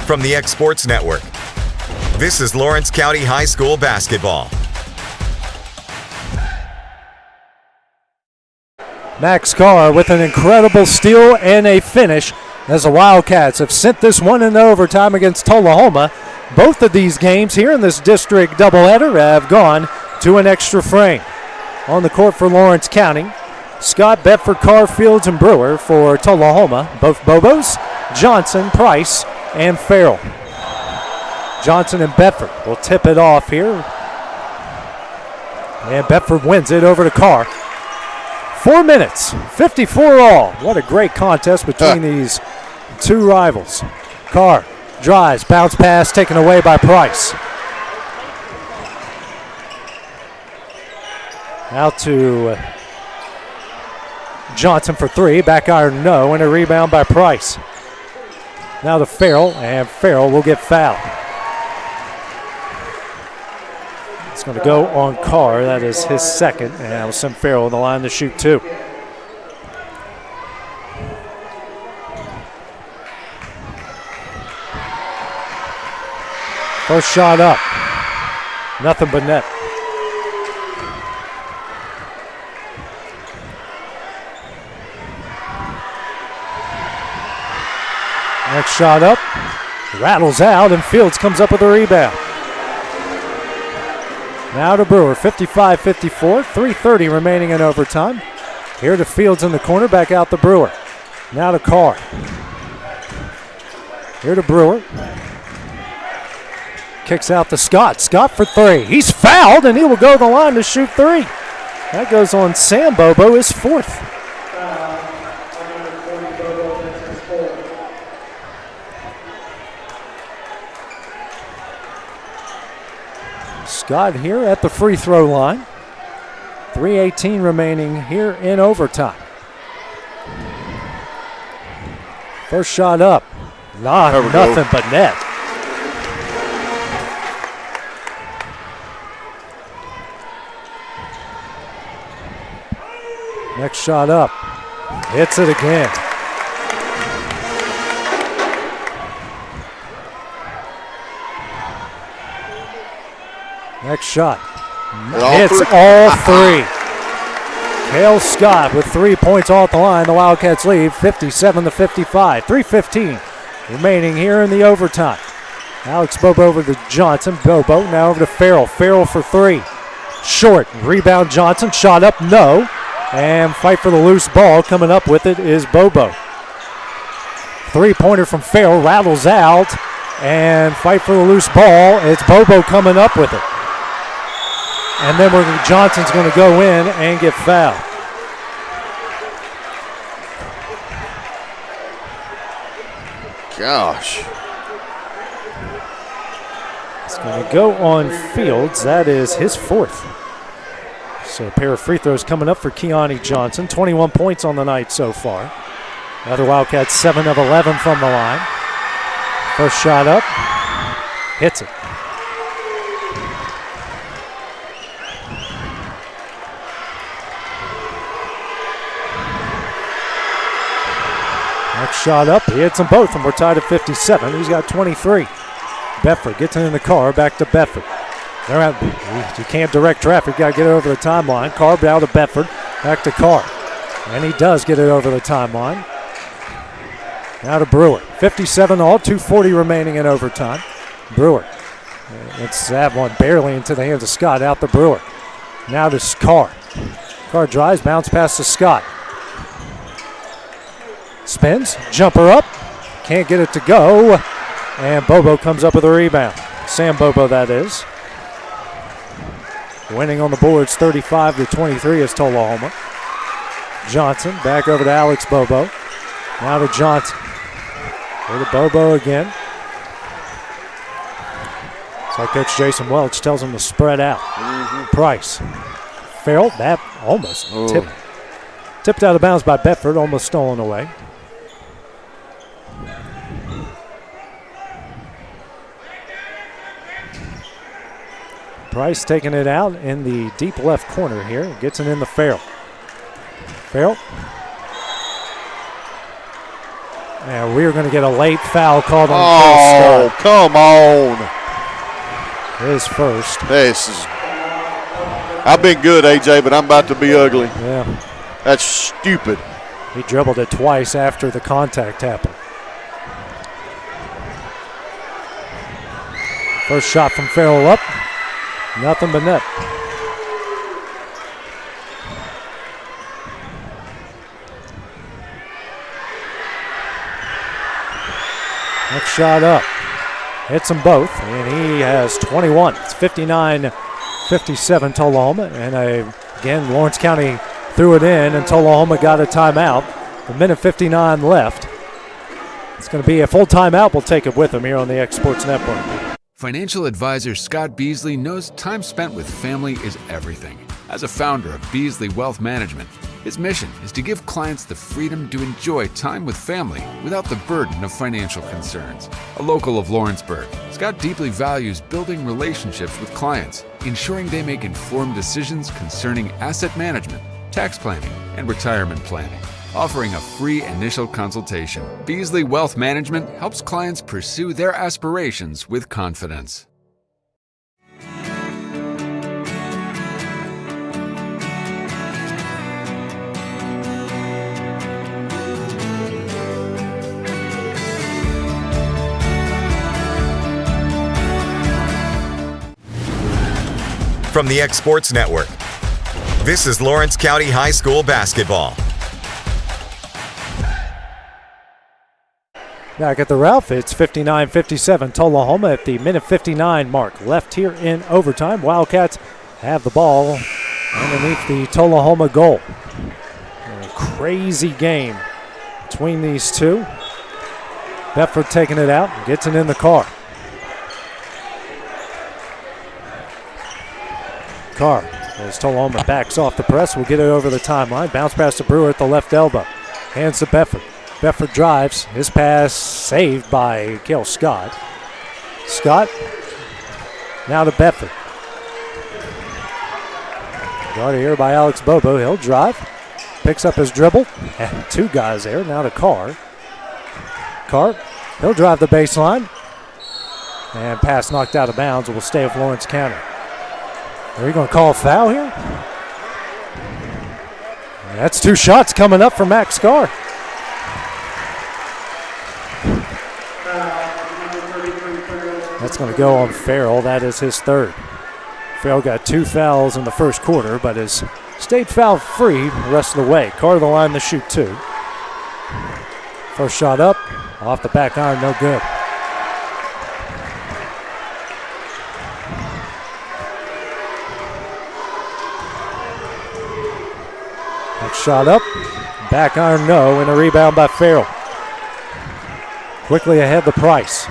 From the X Sports Network, this is Lawrence County High School basketball. Max Carr with an incredible steal and a finish as the Wildcats have sent this one into overtime against Tullahoma. Both of these games here in this district doubleheader have gone to an extra frame. On the court for Lawrence County, Scott, Bedford, Carr, Fields, and Brewer. For Tullahoma, both Bobos, Johnson, Price, and Farrell. Johnson and Bedford will tip it off here. And Bedford wins it over to Carr. 4 minutes, 54 all. What a great contest between these two rivals. Carr drives, bounce pass taken away by Price. Out to Johnson for three, back iron no, and a rebound by Price. Now to Farrell, and Farrell will get fouled. It's going to go on Carr. That is his second, and that will send Farrell on the line to shoot two. First shot up. Nothing but net. Next shot up, rattles out, and Fields comes up with a rebound. Now to Brewer, 55-54, 3:30 remaining in overtime. Here to Fields in the corner, back out to Brewer. Now to Carr. Here to Brewer. Kicks out to Scott. Scott for three. He's fouled, and he will go to the line to shoot three. That goes on Sam Bobo, his fourth. Scott here at the free throw line. 3:18 remaining here in overtime. First shot up. Nothing but net. Next shot up. Hits it again. Next shot. Hits all three. Cale Scott with 3 points off the line. The Wildcats lead 57-55. 3:15 remaining here in the overtime. Alex Bobo over to Johnson. Bobo now over to Farrell. Farrell for three. Short. Rebound Johnson. Shot up. No. And fight for the loose ball. Coming up with it is Bobo. Three-pointer from Farrell. Rattles out. And fight for the loose ball. It's Bobo coming up with it. And then Johnson's going to go in and get fouled. Gosh. It's going to go on Fields. That is his fourth. So a pair of free throws coming up for Keontae Johnson. 21 points on the night so far. The other Wildcats 7 of 11 from the line. First shot up. Hits it. Next shot up. He hits them both, and we're tied at 57. He's got 23. Bedford gets in the car. Back to Bedford. They're out. You can't direct traffic. Got to get it over the timeline. Carr down to Bedford. Back to Carr. And he does get it over the timeline. Now to Brewer. 57 all, 2:40 remaining in overtime. Brewer. It's that one barely into the hands of Scott. Out to Brewer. Now to Carr. Carr drives, bounce pass to Scott. Spins, jumper up. Can't get it to go. And Bobo comes up with a rebound. Sam Bobo, that is. Winning on the boards 35-23 is Tullahoma. Johnson back over to Alex Bobo. Now to Johnson. Over to Bobo again. So Coach Jason Welch tells him to spread out. Price. Farrell, that almost tipped out of bounds by Bedford, almost stolen away. Price taking it out in the deep left corner here. Gets it in the Farrell. Farrell. And we're going to get a late foul called on Oh, come on. His first. This is. I've been good, AJ, but I'm about to be ugly. Yeah. That's stupid. He dribbled it twice after the contact happened. First shot from Farrell up. Nothing but net. Next shot up. Hits them both, and he has 21. It's 59-57 Tullahoma. And again, Lawrence County threw it in, and Tullahoma got a timeout. A minute 59 left. It's going to be a full timeout. We'll take it with them here on the X Sports Network. Financial advisor Scott Beasley knows time spent with family is everything. As a founder of Beasley Wealth Management, his mission is to give clients the freedom to enjoy time with family without the burden of financial concerns. A local of Lawrenceburg, Scott deeply values building relationships with clients, ensuring they make informed decisions concerning asset management, tax planning, and retirement planning. Offering a free initial consultation, Beasley Wealth Management helps clients pursue their aspirations with confidence. From the X Sports Network, this is Lawrence County High School basketball. Back at the Ralph, it's 59-57. Tullahoma at the minute 59 mark. Left here in overtime. Wildcats have the ball underneath the Tullahoma goal. A crazy game between these two. Bedford taking it out and gets it in the car. Carr, as Tullahoma backs off the press, will get it over the timeline. Bounce pass to Brewer at the left elbow. Hands to Bedford. Bedford drives. His pass saved by Cale Scott. Scott now to Bedford. Guarded here by Alex Bobo. He'll drive. Picks up his dribble. And two guys there. Now to Carr. Carr, he'll drive the baseline. And pass knocked out of bounds. Will stay with Lawrence County. Are you going to call a foul here? That's two shots coming up for Max Carr. That's going to go on Farrell. That is his third. Farrell got two fouls in the first quarter, but has stayed foul free the rest of the way. Carr the line to shoot two. First shot up, off the back iron, no good. Next shot up. Back iron no, and a rebound by Farrell. Quickly ahead to Price.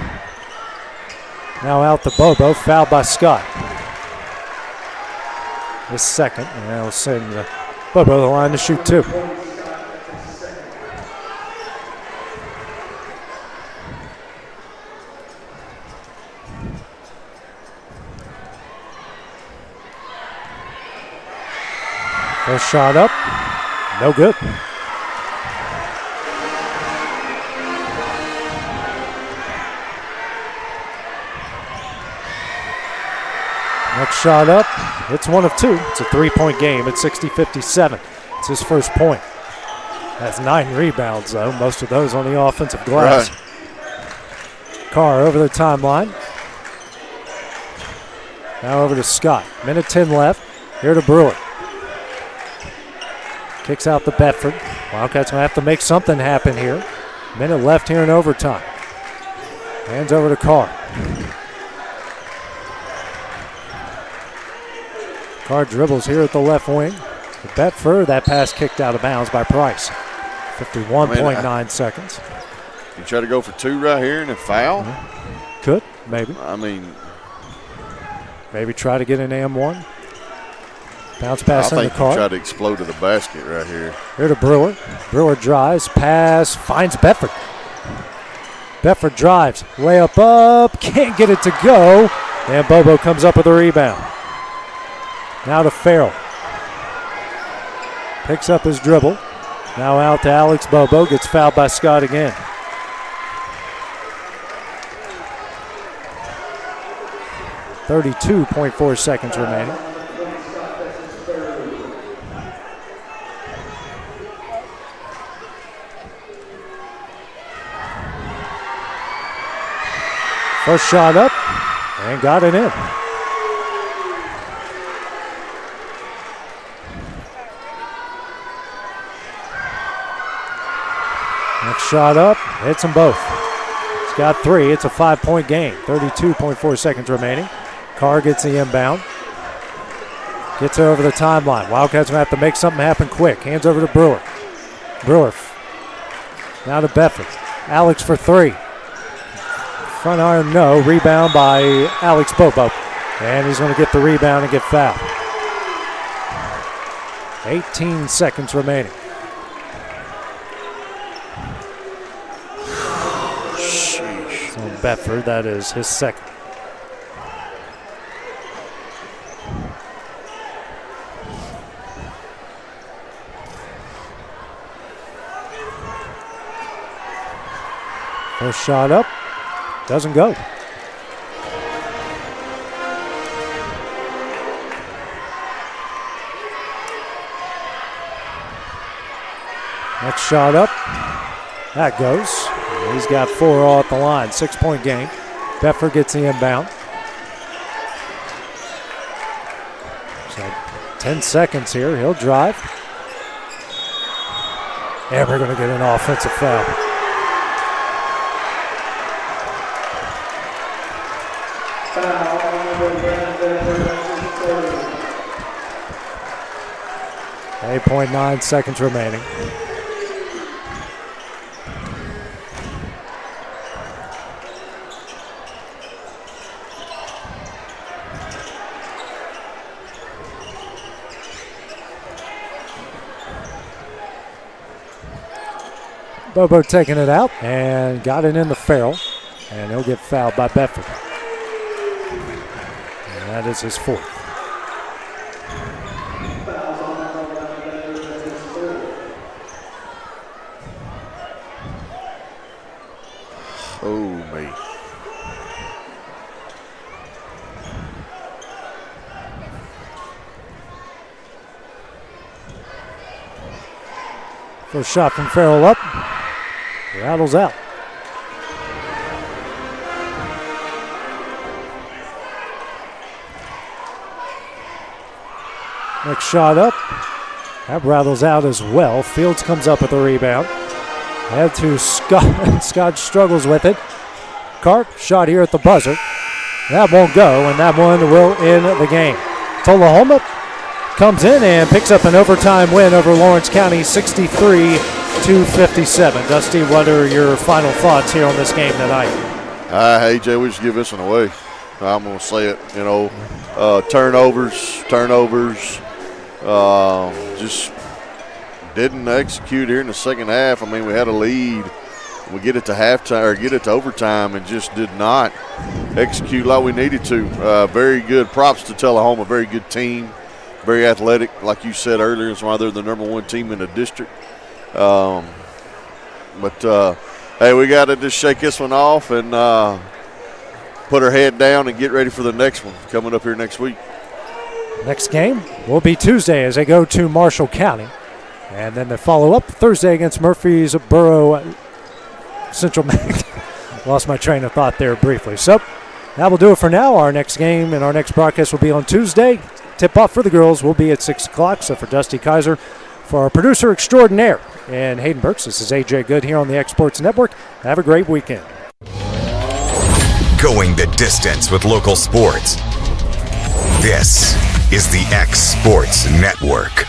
Now out to Bobo, fouled by Scott. His second, and that'll send Bobo to the line to shoot 2. First shot up, no good. Next shot up, it's 1 of 2. It's a 3-point game at 60-57. It's his first point. Has 9 rebounds though, most of those on the offensive glass. Right. Carr over the timeline. Now over to Scott. Minute 10 left. Here to Brewer. Kicks out to Bedford. Wildcats going to have to make something happen here. Minute left here in overtime. Hands over to Carr. Carr dribbles here at the left wing. To Bedford, that pass kicked out of bounds by Price. 51.9 seconds. You try to go for 2 right here and a foul? Could, maybe. I mean, maybe try to get an M1. Bounce pass I in the think Carr. you try to explode to the basket right here. Here to Brewer. Brewer drives, pass, finds Bedford. Bedford drives, layup up, can't get it to go. And Bobo comes up with a rebound. Now to Farrell. Picks up his dribble. Now out to Alex Bobo. Gets fouled by Scott again. .4 seconds remaining. First shot up and got it in. Next shot up, hits them both. He's got 3. It's a 5-point game. 32.4 seconds remaining. Carr gets the inbound. Gets it over the timeline. Wildcats going to have to make something happen quick. Hands over to Brewer. Brewer now to Bedford. Alex for 3. Front iron no. Rebound by Alex Bobo. And he's going to get the rebound and get fouled. 18 seconds remaining. So Bedford, that is his second. First shot up. Doesn't go. Next shot up. That goes. He's got 4 all at the line. 6-point game. Bedford gets the inbound. So 10 seconds here. He'll drive. And we're going to get an offensive foul. .9 seconds remaining. Bobo taking it out and got it into Farrell, and he'll get fouled by Bedford. And that is his 4th. Oh, me. First shot from Farrell up. Rattles out. Next shot up. That rattles out as well. Fields comes up with a rebound. Head to Scott. Scott struggles with it. Carp shot here at the buzzer. That won't go, and that one will end the game. Tullahoma comes in and picks up an overtime win over Lawrence County, 63-57. Dusty, what are your final thoughts here on this game tonight? AJ, we just give this one away. I'm going to say it, turnovers, just didn't execute here in the second half. I mean, we had a lead. We get it to halftime or get it to overtime and just did not execute like we needed to. Very good. Props to Tullahoma. Very good team. Very athletic. Like you said earlier, that's why they're the #1 team in the district. Hey, we got to just shake this one off and put our head down and get ready for the next one coming up here next week. Next game will be Tuesday as they go to Marshall County. And then they follow up Thursday against Murfreesboro Central. Lost my train of thought there briefly. So that will do it for now. Our next game and our next broadcast will be on Tuesday. Tip-off for the girls will be at 6 o'clock. So for Dusty Kaiser, for our producer extraordinaire, and Hayden Burks, this is AJ Good here on the X Sports Network. Have a great weekend. Going the distance with local sports. This is the X Sports Network.